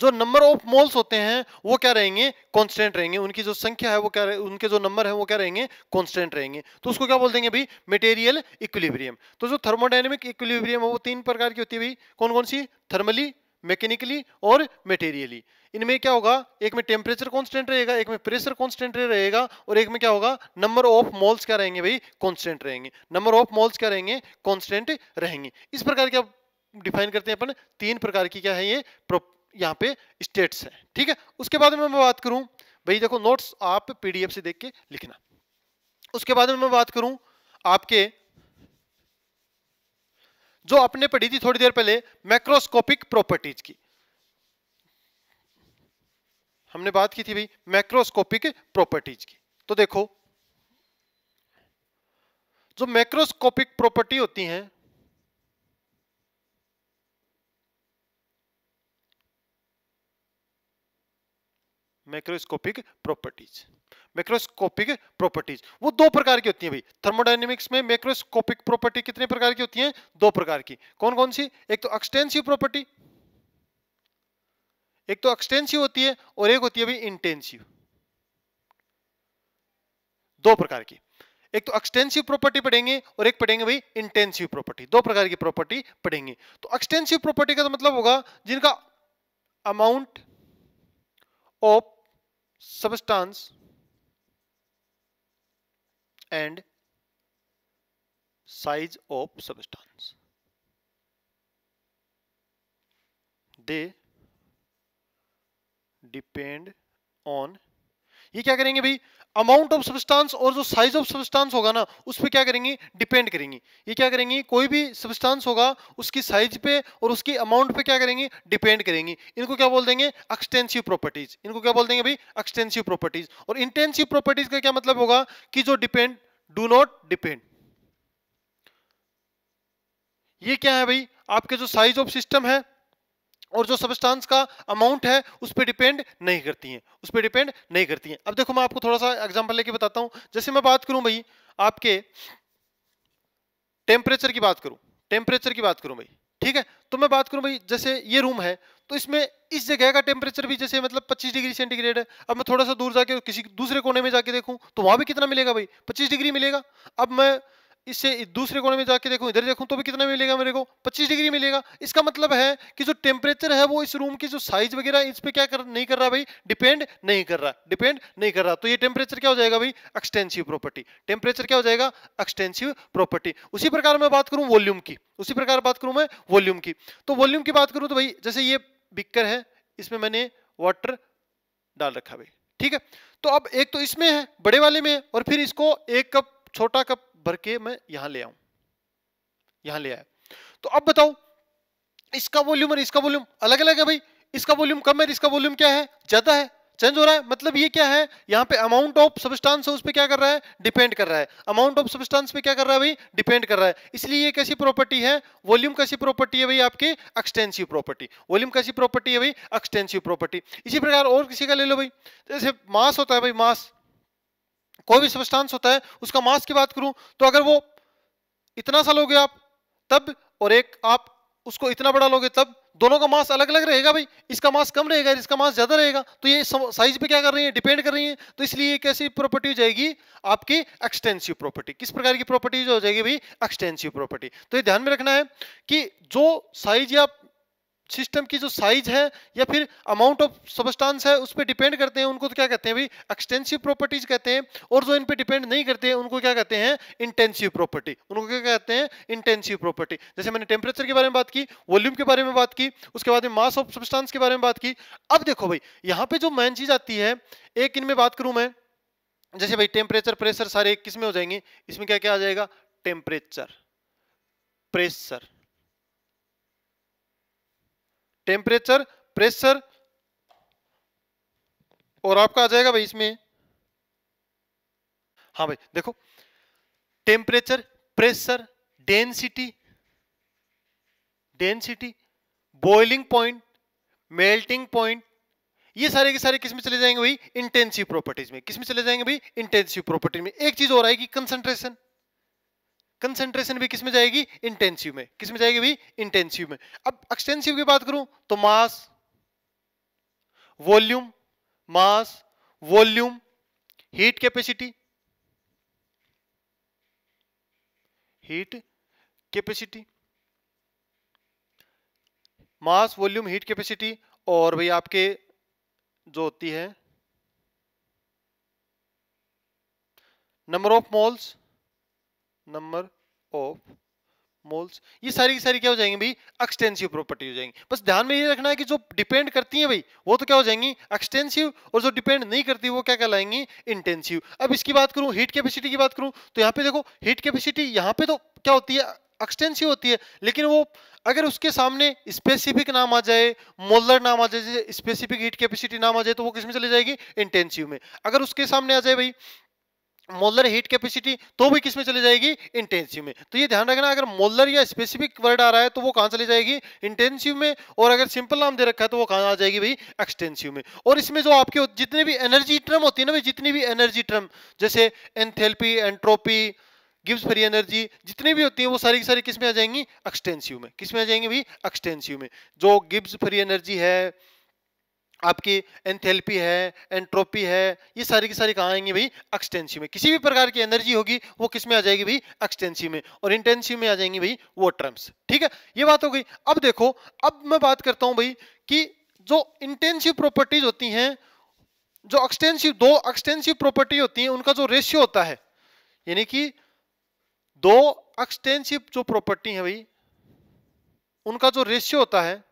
जो नंबर ऑफ मोल्स होते हैं वो क्या रहेंगे, कांस्टेंट रहेंगे। उनकी जो संख्या है वो क्या, उनके जो नंबर है वो क्या रहेंगे, कांस्टेंट रहेंगे। तो उसको क्या बोल देंगे भाई, मटेरियल इक्विलिब्रियम। तो जो थर्मोडायनेमिक इक्विलिब्रियम है वो तीन प्रकार की होती है भाई। कौन कौन सी, थर्मली, मैकेनिकली और मटेरियली। इनमें क्या होगा, एक में टेम्परेचर कांस्टेंट रहेगा, एक में प्रेशर कांस्टेंट रहेगा, और एक में क्या होगा, नंबर ऑफ मोल्स क्या रहेंगे भाई, कांस्टेंट रहेंगे। नंबर ऑफ मोल्स क्या रहेंगे, कांस्टेंट रहेंगे। इस प्रकार क्या डिफाइन करते हैं अपन, तीन प्रकार की क्या है ये यहाँ पे स्टेट्स है, ठीक है। उसके बाद में मैं बात करूं भाई, देखो नोट्स आप पीडीएफ से देख के लिखना। उसके बाद में मैं बात करूं आपके जो आपने पढ़ी थी थोड़ी देर पहले, मैक्रोस्कोपिक प्रॉपर्टीज की। हमने बात की थी भाई मैक्रोस्कोपिक प्रॉपर्टीज की। तो देखो जो मैक्रोस्कोपिक प्रॉपर्टी होती हैं, मैक्रोस्कोपिक प्रॉपर्टीज, मैक्रोस्कोपिक प्रॉपर्टीज वो दो प्रकार की होती हैं भाई। थर्मोडायनेमिक्स में मैक्रोस्कोपिक प्रॉपर्टी कितने प्रकार की होती हैं, दो प्रकार की। कौन कौन सी, एक तो एक्सटेंसिव प्रॉपर्टी, एक तो एक्सटेंसिव होती है और एक होती है भाई इंटेंसिव। दो प्रकार की, एक तो एक्सटेंसिव प्रॉपर्टी पढ़ेंगे और एक पढ़ेंगे भाई इंटेंसिव प्रॉपर्टी। दो प्रकार की प्रॉपर्टी पढ़ेंगे। तो एक्सटेंसिव प्रॉपर्टी का तो मतलब होगा जिनका amount of substance and size of substance, they depend on, ये क्या करेंगे भाई, अमाउंट ऑफ सब्सटेंस और जो साइज ऑफ सब्सटेंस होगा ना उस पे क्या करेंगे, डिपेंड करेंगे। ये क्या करेंगे, कोई भी सब्सटेंस होगा उसकी साइज पे और उसकी अमाउंट पे क्या करेंगे, डिपेंड करेंगे। इनको क्या बोल देंगे, एक्सटेंसिव प्रॉपर्टीज। इनको क्या बोल देंगे भाई, एक्सटेंसिव प्रॉपर्टीज। और इंटेंसिव प्रॉपर्टीज का क्या मतलब होगा कि जो डिपेंड, डू नॉट डिपेंड। ये क्या है भाई, आपके जो साइज ऑफ सिस्टम है और जो सब्सटेंस का अमाउंट है उस पर डिपेंड नहीं करती हैं, उस पर डिपेंड नहीं करती हैं। अब देखो मैं आपको थोड़ा सा एग्जांपल लेके बताता हूं। जैसे मैं बात करूं भाई आपके टेम्परेचर की बात करूं, टेम्परेचर की बात करूं भाई, ठीक है, तो मैं बात करूं भाई जैसे ये रूम है तो इसमें इस जगह का टेम्परेचर भी जैसे मतलब 25 डिग्री सेंटीग्रेड है। अब मैं थोड़ा सा दूर जाके किसी दूसरे कोने में जाके देखूं तो वहां भी कितना मिलेगा भाई, 25 डिग्री मिलेगा। अब मैं इससे दूसरे कोने में जाके देखूं, इधर देखूं तो भी कितना मिलेगा मेरे को, 25 डिग्री मिलेगा। इसका मतलब है कि जो टेम्परेचर है वो इस रूम की जो साइज वगैरह इस पे क्या नहीं कर रहा भाई, डिपेंड नहीं कर रहा, डिपेंड नहीं कर रहा। तो ये टेम्परेचर क्या हो जाएगा भाई, एक्सटेंसिव प्रॉपर्टी। टेम्परेचर क्या हो जाएगा, एक्सटेंसिव प्रॉपर्टी। उसी प्रकार मैं बात करूं वॉल्यूम की, उसी प्रकार बात करूं मैं वॉल्यूम की, तो वॉल्यूम की बात करूं तो भाई जैसे ये बिकर है, इसमें मैंने वाटर डाल रखा भाई, ठीक है। तो अब एक तो इसमें है, बड़े वाले में है, और फिर इसको एक कप, छोटा कप भर के मैं यहां ले आऊं, यहां ले आया। तो अब बताओ इसका वॉल्यूम और इसका वॉल्यूम अलग अलग है भाई। इसका वॉल्यूम कम है, इसका वॉल्यूम क्या है, ज्यादा है, चेंज हो रहा है। मतलब ये क्या है, यहाँ पे अमाउंट ऑफ सब्सटेंस है उस पे क्या कर रहा है, डिपेंड कर रहा है। अमाउंट ऑफ सब्सटेंस पे क्या कर रहा है भाई, डिपेंड कर रहा है। इसलिए ये कैसी प्रॉपर्टी है, वॉल्यूम कैसी प्रॉपर्टी है भाई, आपकी एक्सटेंसिव प्रॉपर्टी। वॉल्यूम कैसी प्रॉपर्टी है भाई, एक्सटेंसिव प्रॉपर्टी। इसी प्रकार और किसी का ले लो भाई, जैसे मास होता है भाई, मास, कोई भी सब्सटेंस होता है उसका मास की बात करूं तो अगर वो इतना सा लोगे आप तब, और एक आप उसको इतना बड़ा लोगे तब, दोनों का मास अलग अलग रहेगा भाई। इसका मास कम रहेगा, इसका मास ज्यादा रहेगा, तो ये साइज पे क्या कर रही है, डिपेंड कर रही है। तो इसलिए एक ऐसी प्रॉपर्टी हो जाएगी आपकी एक्सटेंसिव प्रॉपर्टी। किस प्रकार की प्रॉपर्टी हो जाएगी भाई, एक्सटेंसिव प्रॉपर्टी। तो ये ध्यान में रखना है कि जो साइज या सिस्टम की जो साइज है या फिर अमाउंट ऑफ सब्सटेंस है उस पर डिपेंड करते हैं, उनको तो क्या कहते हैं भाई, एक्सटेंसिव प्रॉपर्टीज कहते हैं। और जो इन पे डिपेंड नहीं करते हैं उनको क्या कहते हैं, इंटेंसिव प्रॉपर्टी। उनको क्या कहते हैं, इंटेंसिव प्रॉपर्टी। जैसे मैंने टेम्परेचर के बारे में बात की, वॉल्यूम के बारे में बात की, उसके बाद में मास ऑफ सब्सटेंस के बारे में बात की। अब देखो भाई यहाँ पे जो मेन चीज आती है, एक इनमें बात करूं मैं, जैसे भाई टेम्परेचर, प्रेशर सारे किस में हो जाएंगे, इसमें क्या क्या आ जाएगा, टेम्परेचर, प्रेशर, टेम्परेचर, प्रेशर, और आपका आ जाएगा भाई इसमें, हाँ भाई देखो, temperature, pressure, density, density, boiling point, melting point, ये सारे के सारे किस में चले जाएंगे भाई, इंटेंसिव प्रॉपर्टीज में। किस में चले जाएंगे भाई, इंटेंसिव प्रॉपर्टी में। एक चीज और आएगी, कंसंट्रेशन, कंसंट्रेशन भी किस में जाएगी, इंटेंसिव में। किस में जाएगी भाई, इंटेंसिव में। अब एक्सटेंसिव की बात करूं तो mass, volume, mass, volume, heat capacity, heat capacity, mass, volume, heat capacity, और भाई आपके जो होती है number of moles, number of moles, ये सारी की सारी क्या हो जाएंगी भाई, एक्सटेंसिव प्रॉपर्टी हो जाएंगी। बस ध्यान में ये रखना है कि जो डिपेंड करती हैं भाई वो तो क्या हो जाएंगी, एक्सटेंसिव, और जो डिपेंड नहीं करती वो क्या कहलाएंगी, इंटेंसिव। अब इसकी बात करूं, हीट कैपेसिटी की बात करूं तो यहाँ पे देखो हीट कैपेसिटी यहाँ पे तो क्या होती है, एक्सटेंसिव होती है, लेकिन वो अगर उसके सामने स्पेसिफिक नाम आ जाए, मोलर नाम आ जाए, स्पेसिफिक हीट कैपेसिटी नाम आ जाए तो वो किस में चली जाएगी, इंटेंसिव में। अगर उसके सामने आ जाए भाई मोलर हीट कैपेसिटी तो भी किस में चली जाएगी, इंटेंसिव में। तो ये ध्यान रखना, अगर मोलर या स्पेसिफिक वर्ड आ रहा है तो वो कहां चली जाएगी, इंटेंसिव में, और अगर सिंपल नाम दे रखा है तो वो कहां आ जाएगी भाई, एक्सटेंसिव में। और इसमें जो आपके जितने भी एनर्जी टर्म होती है ना भाई, जितनी भी एनर्जी टर्म, जैसे enthalpy, entropy, Gibbs free energy, जितनी भी होती है वो सारी की सारी किस में आ जाएंगी, एक्सटेंसिव में। किस में आ जाएंगी भाई, एक्सटेंसिव में। जो गिब्स फ्री एनर्जी है, आपकी एंथैल्पी है, एंट्रोपी है, ये सारी की सारी कहाँ आएंगी भाई, एक्सटेंसिव में। किसी भी प्रकार की एनर्जी होगी वो किस में आ जाएगी भाई, एक्सटेंसिव में, और इंटेंसिव में आ जाएंगी भाई वो टर्म्स। ठीक है, ये बात हो गई। अब देखो, अब मैं बात करता हूं भाई कि जो इंटेंसिव प्रॉपर्टीज होती हैं जो एक्सटेंसिव, दो एक्सटेंसिव प्रॉपर्टी होती है उनका जो रेशियो होता है, यानी कि दो एक्सटेंसिव जो प्रॉपर्टी है भाई उनका जो रेशियो होता है,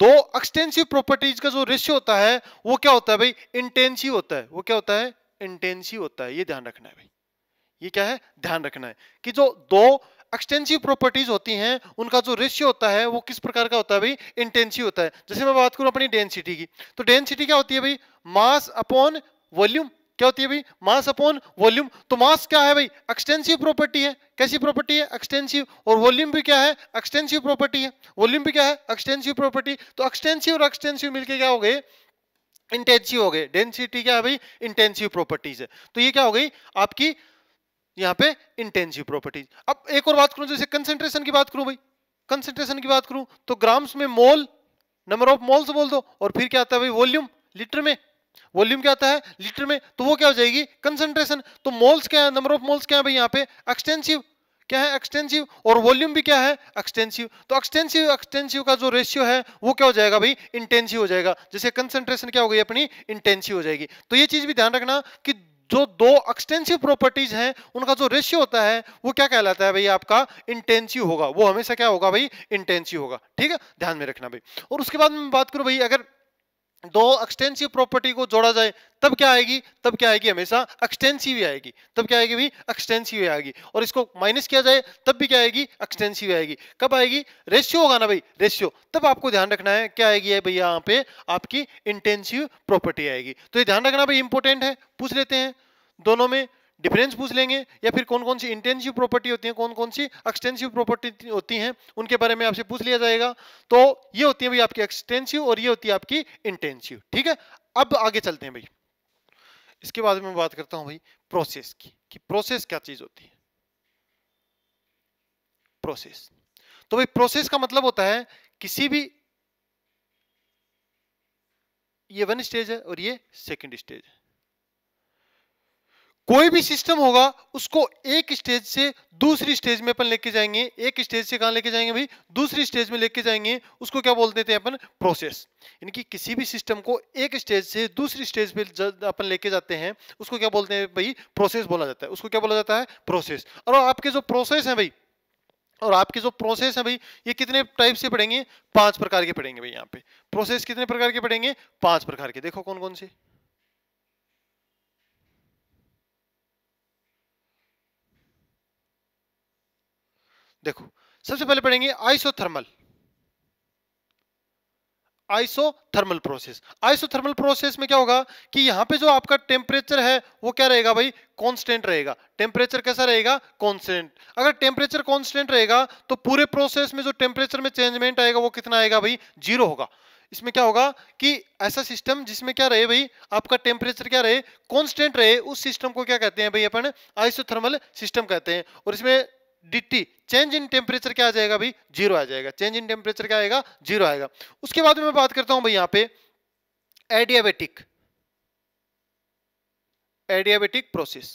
दो एक्सटेंसिव प्रॉपर्टीज का जो रेशियो होता है वो क्या होता है भाई, इंटेंसिव होता है। वो क्या होता है, इंटेंसिव होता है। ये ध्यान रखना है भाई, ये क्या है, ध्यान रखना है कि जो दो एक्सटेंसिव प्रॉपर्टीज होती हैं उनका जो रेशियो होता है वो किस प्रकार का होता है भाई, इंटेंसिव होता है। जैसे मैं बात करूं अपनी डेंसिटी की, तो डेंसिटी क्या होती है भाई, मास अपॉन वॉल्यूम। क्या होती है भाई, मास अपॉन वॉल्यूम। तो मास क्या है भाई, एक्सटेंसिव प्रॉपर्टी है। कैसी प्रॉपर्टी है, एक्सटेंसिव। और वॉल्यूम भी क्या है, एक्सटेंसिव प्रॉपर्टी है। वॉल्यूम भी क्या है, एक्सटेंसिव प्रॉपर्टी। तो एक्सटेंसिव और एक्सटेंसिव मिलके क्या हो गए, इंटेंसिव हो गए। डेंसिटी क्या है भाई, इंटेंसिव प्रॉपर्टीज है। तो ये क्या हो गई आपकी यहाँ पे इंटेंसिव प्रॉपर्टीज। अब एक और बात करूं, जैसे कंसेंट्रेशन की बात करूं भाई, कंसेंट्रेशन की बात करूं तो ग्राम्स में मोल, नंबर ऑफ मोल्स बोल दो, और फिर क्या आता है भाई, वॉल्यूम, लीटर में। वॉल्यूम क्या आता है, लीटर में। तो वो क्या हो जाएगी, कंसेंट्रेशन। तो मोल्स क्या है, नंबर ऑफ मोल्स क्या है भाई यहाँ पे, एक्सटेंसिव। क्या है, एक्सटेंसिव। और वॉल्यूम भी क्या है, एक्सटेंसिव। तो एक्सटेंसिव एक्सटेंसिव का जो रेशियो है वो क्या हो जाएगा भाई, इंटेंसिव हो जाएगा। जैसे कंसेंट्रेशन क्या हो गई अपनी, इंटेंसिव हो जाएगी। तो ये चीज भी ध्यान रखना कि जो दो एक्सटेंसिव प्रॉपर्टीज हैं उनका जो रेशियो होता है वो क्या कहलाता है भाई, आपका इंटेंसिव होगा। वो हमेशा क्या होगा भाई, इंटेंसिव होगा। ठीक है, ध्यान में रखना भाई। और उसके बाद में बात करूं भाई, अगर दो एक्सटेंसिव प्रॉपर्टी को जोड़ा जाए तब क्या आएगी, तब क्या आएगी, हमेशा एक्सटेंसिव ही आएगी। तब क्या आएगी भाई, एक्सटेंसिव ही आएगी। और इसको माइनस किया जाए तब भी क्या आएगी, एक्सटेंसिव आएगी। कब आएगी, रेशियो होगा ना भाई, रेशियो, तब आपको ध्यान रखना है क्या आएगी है भैया, यहाँ पे आपकी इंटेंसिव प्रॉपर्टी आएगी। तो ये ध्यान रखना भाई, इंपॉर्टेंट है। पूछ लेते हैं दोनों में डिफरेंस पूछ लेंगे, या फिर कौन कौन सी इंटेंसिव प्रॉपर्टी होती है, कौन कौन सी एक्सटेंसिव प्रॉपर्टी होती हैं, उनके बारे में आपसे पूछ लिया जाएगा। तो ये होती है भाई आपकी एक्सटेंसिव और ये होती है आपकी इंटेंसिव। ठीक है, अब आगे चलते हैं भाई। इसके बाद में बात करता हूं भाई प्रोसेस की, कि प्रोसेस क्या चीज होती है। प्रोसेस, तो भाई प्रोसेस का मतलब होता है किसी भी, ये वन स्टेज है और ये सेकंड स्टेज है। कोई भी सिस्टम होगा उसको एक स्टेज से दूसरी स्टेज में अपन लेके जाएंगे। एक स्टेज से कहां लेके जाएंगे भाई, दूसरी स्टेज में लेके जाएंगे। उसको क्या बोल देते हैं अपन, प्रोसेस। यानी कि किसी भी सिस्टम को एक स्टेज से दूसरी स्टेज पे अपन लेके जाते हैं उसको क्या बोलते हैं भाई, प्रोसेस बोला जाता है। उसको क्या बोला जाता है, प्रोसेस। और आपके जो प्रोसेस है भाई, और आपके जो प्रोसेस है भाई, ये कितने टाइप से पढ़ेंगे, 5 प्रकार के पढ़ेंगे भाई। यहाँ पे प्रोसेस कितने प्रकार के पढ़ेंगे, 5 प्रकार के। देखो कौन कौन से। देखो सबसे पहले पढ़ेंगे isothermal. Isothermal process. Isothermal process में क्या होगा कि यहां पे जो आपका टेम्परेचर है वो क्या रहेगा भाई, कांस्टेंट रहेगा। टेम्परेचर कैसा रहेगा, कांस्टेंट। अगर टेम्परेचर कांस्टेंट रहेगा तो पूरे प्रोसेस में जो टेम्परेचर में चेंजमेंट आएगा वो कितना आएगा भाई, 0 होगा। इसमें क्या होगा कि ऐसा सिस्टम जिसमें क्या रहे भाई, आपका टेम्परेचर क्या रहे, कांस्टेंट रहे, उस सिस्टम को क्या कहते हैं भाई अपन, आइसोथर्मल सिस्टम कहते हैं। और इसमें डीटी, चेंज इन टेम्परेचर क्या आ जाएगा भाई, 0 आ जाएगा। चेंज इन टेम्परेचर क्या आएगा, 0 आएगा। उसके बाद में मैं बात करता हूं भाई यहाँ पे एडियाबेटिक, एडियाबेटिक प्रोसेस।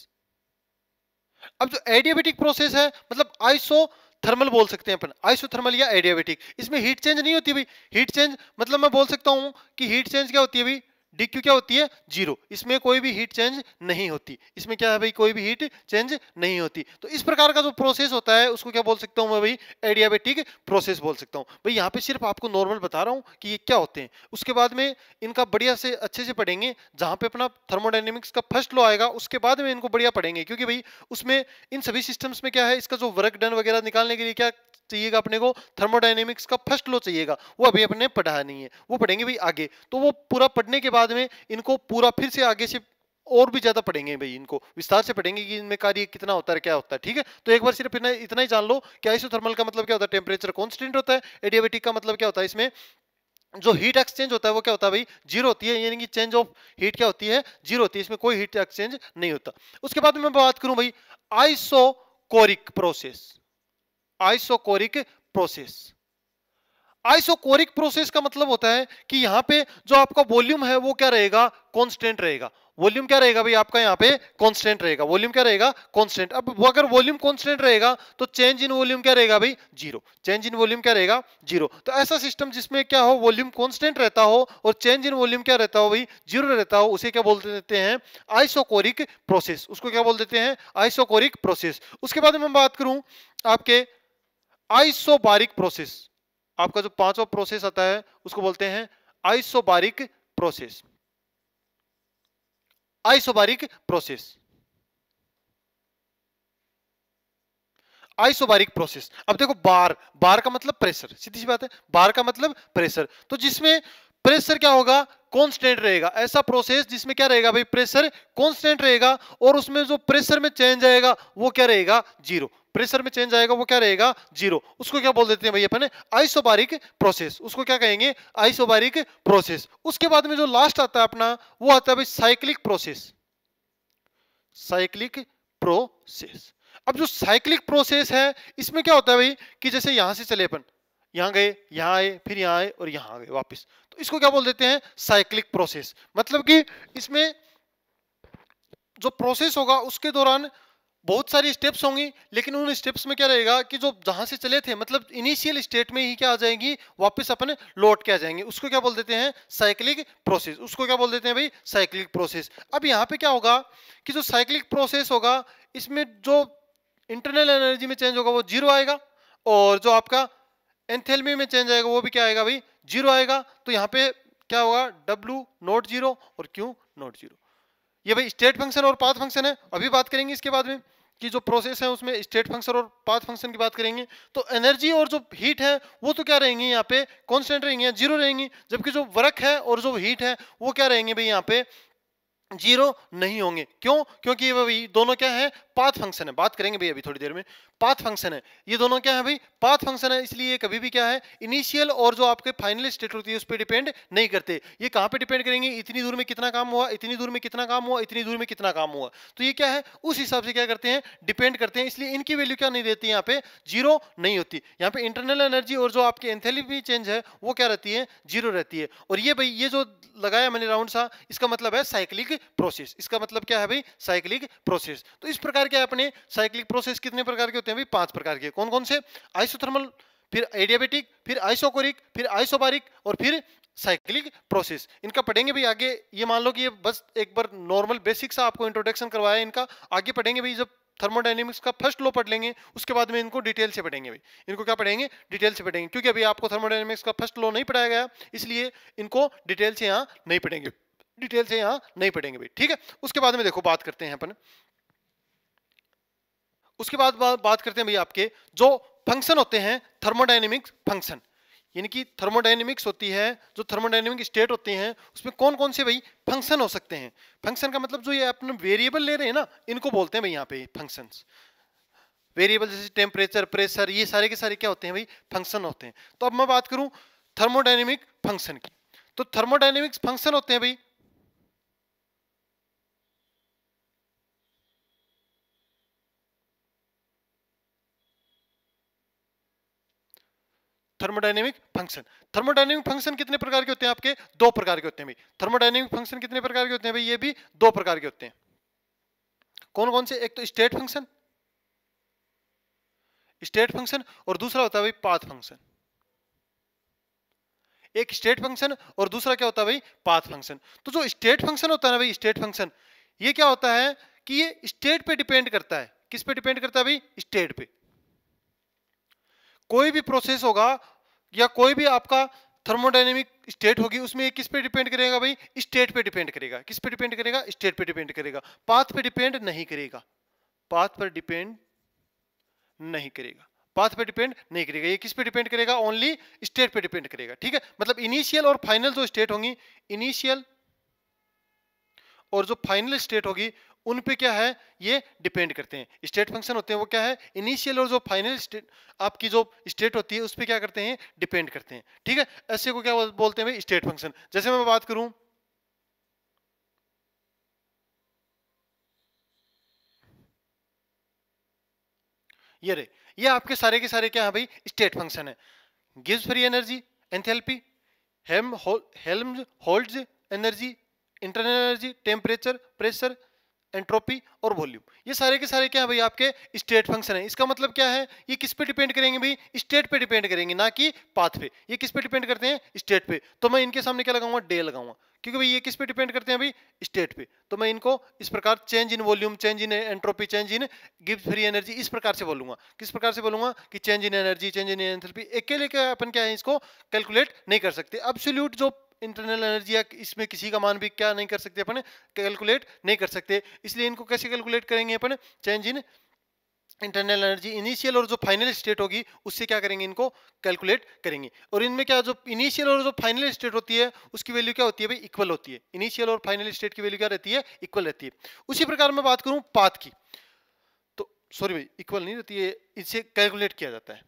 अब जो एडियाबेटिक प्रोसेस है मतलब आइसोथर्मल बोल सकते हैं अपन, आइसोथर्मल या एडियाबेटिक। इसमें हीट चेंज नहीं होती भाई। हीट चेंज मतलब मैं बोल सकता हूं कि हीट चेंज क्या होती है भाई, DQ क्या होती है, 0। इसमें कोई भी हीट चेंज नहीं होती। इसमें क्या है भाई, कोई भी हीट चेंज नहीं होती। तो इस प्रकार का जो प्रोसेस होता है उसको क्या बोल सकता हूं मैं भाई, एडियाबेटिक प्रोसेस बोल सकता हूं भाई। यहाँ पे सिर्फ आपको नॉर्मल बता रहा हूं कि ये क्या होते हैं। उसके बाद में इनका बढ़िया से अच्छे से पढ़ेंगे, जहां पे अपना थर्मोडायनेमिक्स का फर्स्ट लॉ आएगा उसके बाद में इनको बढ़िया पढ़ेंगे। क्योंकि भाई उसमें इन सभी सिस्टम्स में क्या है, इसका जो वर्क डन वगैरह निकालने के लिए क्या चाहिएगा अपने को, थर्मोडायनेमिक्स का फर्स्ट लॉ चाहिएगा। वो अभी अपने पढ़ा नहीं है, वो पढ़ेंगे भाई आगे। तो वो पूरा पढ़ने के बाद में इनको पूरा फिर से आगे से और भी ज्यादा पढ़ेंगे भाई, इनको विस्तार से पढ़ेंगे कि इनमें कार्य कितना होता है, क्या होता है। ठीक है, तो एक बार सिर्फ इतना ही जान लो कि आइसोथर्मल का मतलब क्या होता है, टेम्परेचर कांस्टेंट होता है। एडियाबेटिक का मतलब क्या होता है, इसमें जो हीट एक्सचेंज होता है वो क्या होता है भाई, 0 होती है। यानी कि चेंज ऑफ हीट क्या होती है, 0 होती है। इसमें कोई हीट एक्सचेंज नहीं होता। उसके बाद मैं बात करूं भाई isochoric process. Isochoric process, isochoric process का मतलब होता है कि यहां पे जो आपका वॉल्यूम है वो क्या रहेगा, कांस्टेंट रहेगा। वॉल्यूम क्या रहेगा भाई आपका यहाँ पे कांस्टेंट रहेगा, वॉल्यूम क्या रहेगा कांस्टेंट। अब वो अगर वॉल्यूम कांस्टेंट रहेगा तो चेंज इन वॉल्यूम क्या रहेगा भाई जीरो, चेंज इन वॉल्यूम क्या रहेगा जीरो। तो ऐसा सिस्टम जिसमें क्या हो वॉल्यूम कांस्टेंट रहता हो और चेंज इन वॉल्यूम क्या रहता हो भाई जीरो रहता हो, उसे क्या बोल देते हैं आइसोकोरिक प्रोसेस, उसको क्या बोल देते हैं आइसोकोरिक प्रोसेस। उसके बाद में मैं बात करूं आपके आइसोबारिक प्रोसेस, आपका जो पांचवा प्रोसेस आता है उसको बोलते हैं isobaric process, isobaric process, isobaric process. अब देखो बार, बार का मतलब प्रेशर, सीधी सी बात है, बार का मतलब प्रेशर, तो जिसमें प्रेशर क्या होगा कांस्टेंट रहेगा, ऐसा प्रोसेस जिसमें क्या रहेगा भाई प्रेशर कांस्टेंट रहेगा और उसमें जो प्रेशर में चेंज आएगा वो क्या रहेगा जीरो, प्रेशर में चेंज आएगा वो क्या रहेगा जीरो, उसको क्या बोल देते हैं भाई अपन आइसोबारिक प्रोसेस, उसको क्या कहेंगे आइसोबारिक प्रोसेस। उसके बाद में जो लास्ट आता है अपना वो आता है भाई साइक्लिक प्रोसेस, साइक्लिक प्रोसेस। अब जो साइक्लिक प्रोसेस है इसमें क्या होता है भाई कि जैसे यहां से चले अपन, यहां गए, यहां आए, फिर यहां आए और यहां आ गए वापस, तो इसको क्या बोल देते हैं साइक्लिक प्रोसेस। मतलब कि इसमें जो प्रोसेस होगा उसके दौरान बहुत सारी स्टेप्स होंगी, लेकिन उन स्टेप्स में क्या रहेगा कि जो जहां से चले थे मतलब इनिशियल स्टेट में ही क्या आ जाएंगी वापस अपने लौट के आ जाएंगे, उसको क्या बोल देते हैं साइक्लिक प्रोसेस, उसको क्या बोल देते हैं भाई साइक्लिक प्रोसेस। अब यहाँ पे क्या होगा कि जो साइक्लिक प्रोसेस होगा इसमें जो इंटरनल एनर्जी में चेंज होगा वो जीरो आएगा और जो आपका एंथैल्पी में चेंज आएगा वो भी क्या आएगा भाई जीरो आएगा। तो यहाँ पे क्या होगा W नॉट जीरो और Q नॉट जीरो। ये भाई स्टेट फंक्शन और पाथ फंक्शन है, अभी बात करेंगे इसके बाद में कि जो प्रोसेस है उसमें स्टेट फंक्शन और पाथ फंक्शन की बात करेंगे। तो एनर्जी और जो हीट है वो तो क्या रहेंगी यहाँ पे कांस्टेंट रहेंगी, जीरो रहेंगी, जबकि जो वर्क है और जो हीट है वो क्या रहेंगे भाई यहाँ पे जीरो नहीं होंगे। क्यों? क्योंकि ये भाई दोनों क्या है पाथ फंक्शन है, बात करेंगे भाई अभी थोड़ी देर में, पाथ फंक्शन है, ये दोनों क्या है भाई पाथ फंक्शन है, इसलिए कभी भी क्या है इनिशियल और जो आपके फाइनल स्टेट होती है उस पर डिपेंड नहीं करते। ये कहां पे डिपेंड करेंगे इतनी दूर में कितना काम हुआ, इतनी दूर में कितना काम हुआ, इतनी दूर में कितना काम हुआ, तो ये क्या है उस हिसाब से क्या करते हैं डिपेंड करते हैं, इसलिए इनकी वैल्यू क्या नहीं देती यहाँ पे जीरो नहीं होती। यहाँ पे इंटरनल एनर्जी और जो आपकी एंथैल्पी चेंज है वो क्या रहती है जीरो रहती है। और ये भाई ये जो लगाया मैंने राउंड सा इसका मतलब है साइक्लिक प्रोसेस, इसका मतलब क्या है भाई साइक्लिक प्रोसेस। तो इस प्रकार के अपने साइक्लिक प्रोसेस कितने प्रकार के होते हैं भाई पांच प्रकार के, कौन कौन से आइसोथर्मल, फिर एडियाबैटिक, फिर आइसोकोरिक, फिर आइसोबारिक और फिर साइक्लिक प्रोसेस। इनका पढ़ेंगे भाई आगे, ये मान लो कि ये बस एक बार नॉर्मल बेसिक सा आपको इंट्रोडक्शन करवाया, इनका आगे पढ़ेंगे भाई जब थर्मोडायनेमिक्स का फर्स्ट लॉ पढ़ लेंगे उसके बाद में इनको डिटेल से पढ़ेंगे भाई, इनको क्या पढ़ेंगे डिटेल से पढ़ेंगे, क्योंकि अभी आपको थर्मोडायनेमिक्स का फर्स्ट लॉ नहीं पढ़ाया गया इसलिए इनको डिटेल से यहाँ नहीं पढ़ेंगे, डिटेल से यहाँ नहीं पढ़ेंगे भाई, ठीक है। उसके बाद में देखो बात करते हैं अपन, उसके बाद बात करते हैं भाई आपके जो फंक्शन होते हैं थर्मोडायनेमिक फंक्शन, यानी कि थर्मोडायनेमिक्स होती है जो थर्मोडायनेमिक स्टेट होते हैं उसमें कौन कौन से भाई फंक्शन हो सकते हैं। फंक्शन का मतलब जो ये अपने वेरिएबल ले रहे हैं ना इनको बोलते हैं भाई यहाँ पे फंक्शंस, वेरिएबल जैसे टेम्परेचर प्रेशर ये सारे के सारे क्या होते हैं भाई फंक्शन होते हैं। तो अब मैं बात करूं थर्मोडायनेमिक फंक्शन की, तो थर्मोडायनेमिक्स फंक्शन होते हैं भाई थर्मोडायनेमिक फंक्शन, थर्मोडायनेमिक फंक्शन कितने प्रकार के होते हैं आपके दो प्रकार के होते हैं भाई, थर्मोडायनेमिक फंक्शन कितने प्रकार के होते हैं भाई ये भी दो प्रकार के होते हैं। कौन कौन से? एक तो स्टेट फंक्शन, स्टेट फंक्शन और दूसरा होता है भाई पाथ फंक्शन। एक स्टेट फंक्शन और दूसरा क्या होता है भाई पाथ फंक्शन। तो जो स्टेट फंक्शन होता है ना भाई स्टेट फंक्शन, ये क्या होता है कि ये स्टेट पे डिपेंड करता है, किस पे डिपेंड करता है भाई स्टेट पे। कोई भी प्रोसेस होगा या कोई भी आपका थर्मोडायनेमिक स्टेट होगी उसमें ये किस पे डिपेंड करेगा भाई स्टेट पे डिपेंड करेगा, किस पे डिपेंड करेगा स्टेट पे डिपेंड करेगा, पाथ पे डिपेंड नहीं करेगा, पाथ पर डिपेंड नहीं करेगा, पाथ पे डिपेंड नहीं करेगा, ये किस पे डिपेंड करेगा ओनली स्टेट पे डिपेंड करेगा, ठीक है। मतलब इनिशियल और फाइनल जो स्टेट होंगी, इनिशियल और जो फाइनल स्टेट होगी उन पे क्या है ये डिपेंड करते हैं। स्टेट फंक्शन होते हैं वो क्या है इनिशियल और जो फाइनल स्टेट आपकी जो स्टेट होती है उस पे क्या करते हैं डिपेंड करते हैं, ठीक है। ऐसे को क्या बोलते हैं भाई स्टेट फंक्शन। जैसे मैं बात करूं ये रे, ये आपके सारे के सारे क्या है भाई स्टेट फंक्शन है। Gives free energy, enthalpy, Helmholtz energy, internal energy, temperature, pressure, entropy और वॉल्यूम, ये सारे के सारे क्या है भाई आपके स्टेट फंक्शन है। इसका मतलब क्या है, ये किस पे डिपेंड करेंगे भाई, स्टेट पे डिपेंड करेंगे, ना कि पाथ पे। ये किस पे डिपेंड करते हैं, स्टेट पे। तो मैं इनके सामने क्या लगाऊंगा, डे लगाऊंगा, क्योंकि भाई ये किस पे डिपेंड करते हैं भाई, स्टेट पे। तो मैं इनको इस प्रकार change in volume, change in entropy, change in Gibbs free energy, इस प्रकार से बोलूंगा। किस प्रकार से बोलूंगा कि change in energy, change in enthalpy, अकेले का अपन क्या है इसको कैलकुलेट नहीं कर सकते। एब्सोल्यूट जो इंटरनल एनर्जी या इसमें किसी का मान भी क्या नहीं कर सकते अपन, कैलकुलेट नहीं कर सकते। इसलिए इनको कैसे कैलकुलेट करेंगे अपन, change in internal energy, initial और जो फाइनल स्टेट होगी उससे क्या करेंगे, इनको कैलकुलेट करेंगे। और इनमें क्या, जो इनिशियल और जो फाइनल स्टेट होती है उसकी वैल्यू क्या होती है भाई, इक्वल होती है। इनिशियल और फाइनल स्टेट की वैल्यू क्या रहती है, इक्वल रहती है। उसी प्रकार मैं बात करूं पाथ की, तो सॉरी भाई इक्वल नहीं रहती है, इसे कैलकुलेट किया जाता है।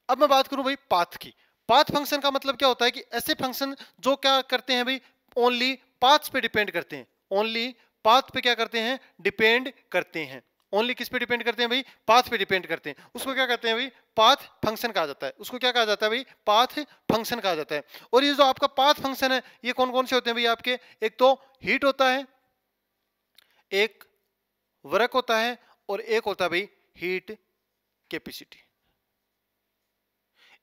अब मैं बात करूं भाई पाथ की। पाथ फंक्शन का मतलब क्या होता है कि ऐसे फंक्शन जो क्या करते हैं भाई, ओनली पाथ पे डिपेंड करते हैं। ओनली पाथ पे क्या करते हैं, डिपेंड करते हैं। ओनली किस पे डिपेंड करते हैं भाई, पाथ पे डिपेंड करते हैं। उसको क्या कहते हैं भाई, पाथ फंक्शन कहा जाता है। उसको क्या कहा जाता है भाई, पाथ फंक्शन कहा जाता है। और ये जो आपका पाथ फंक्शन है, ये कौन कौन से होते हैं भाई आपके, एक तो हीट होता है, एक वर्क होता है, और एक होता है भाई हीट कैपेसिटी।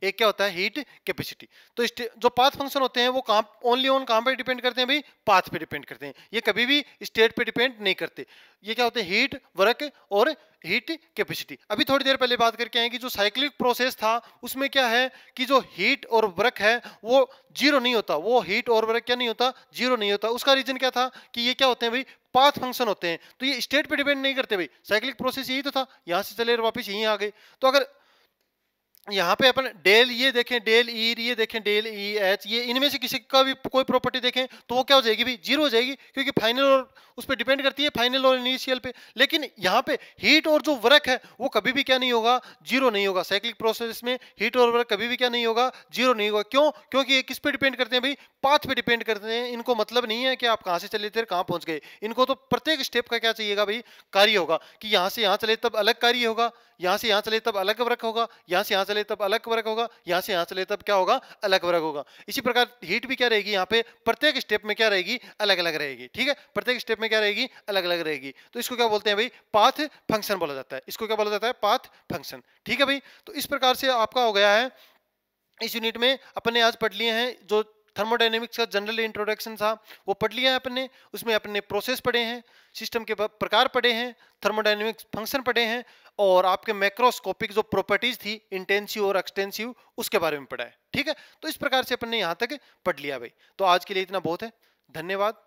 एक क्या होता है, हीट कैपेसिटी। तो जो पाथ फंक्शन होते हैं वो कहां, ओनली ऑन कहां पे डिपेंड करते हैं भाई, पाथ पे डिपेंड करते हैं। ये कभी भी स्टेट पे डिपेंड नहीं करते। ये क्या होते हैं, हीट, वर्क और हीट कैपेसिटी। अभी थोड़ी देर पहले बात करके आए कि जो साइक्लिक प्रोसेस था उसमें क्या है कि जो हीट और वर्क है वो जीरो नहीं होता। वो हीट और वर्क क्या नहीं होता, जीरो नहीं होता। उसका रीजन क्या था कि ये क्या होते हैं भाई, पाथ फंक्शन होते हैं। तो ये स्टेट पे डिपेंड नहीं करते भाई। साइक्लिक प्रोसेस यही तो था, यहां से चले वापस यहीं आ गए। तो अगर यहाँ पे अपन डेल ये देखें, डेल ई ये देखें, डेल ई एच, ये इनमें से किसी का भी कोई प्रॉपर्टी देखें तो वो क्या हो जाएगी भाई, जीरो हो जाएगी, क्योंकि फाइनल और उस पर डिपेंड करती है, फाइनल और इनिशियल पे। लेकिन यहाँ पे हीट और जो वर्क है वो कभी भी क्या नहीं होगा, जीरो नहीं होगा। साइक्लिक प्रोसेस में हीट और वर्क कभी भी क्या नहीं होगा, जीरो नहीं होगा। क्यों, क्योंकि ये किस पे डिपेंड करते हैं भाई, पाथ पे डिपेंड करते हैं। इनको मतलब नहीं है कि आप कहाँ से चले थे कहाँ पहुंच गए। इनको तो प्रत्येक स्टेप का क्या चाहिएगा भाई, कार्य होगा, कि यहाँ से यहाँ चले तब अलग कार्य होगा, यहाँ से यहाँ चले तब अलग वर्क होगा, यहाँ से यहाँ चले तब अलग वर्क होगा, यहाँ से यहाँ चले तब क्या होगा, अलग वर्क होगा। इसी प्रकार हीट भी क्या रहेगी, यहाँ पे प्रत्येक स्टेप में क्या रहेगी, अलग अलग रहेगी। ठीक है, प्रत्येक स्टेप में क्या रहेगी, अलग अलग रहेगी। तो इसको क्या बोलते हैं भाई, पाथ फंक्शन बोला जाता है। इसको क्या बोला जाता है, पाथ फंक्शन। ठीक है भाई, तो इस प्रकार से आपका हो गया है। इस यूनिट में अपन ने आज पढ़ लिए हैं जो थर्मोडायनेमिक्स का जनरल इंट्रोडक्शन था वो पढ़ लिया है अपन ने। उसमें अपने प्रोसेस पढ़े हैं, सिस्टम के प्रकार पढ़े हैं, थर्मोडायनेमिक्स फंक्शन पढ़े हैं, और आपके मैक्रोस्कोपिक जो प्रॉपर्टीज थी इंटेंसिव और एक्सटेंसिव उसके बारे में पढ़ा है। ठीक है, तो इस प्रकार से अपन ने यहाँ तक पढ़ लिया भाई। तो आज के लिए इतना बहुत है, धन्यवाद।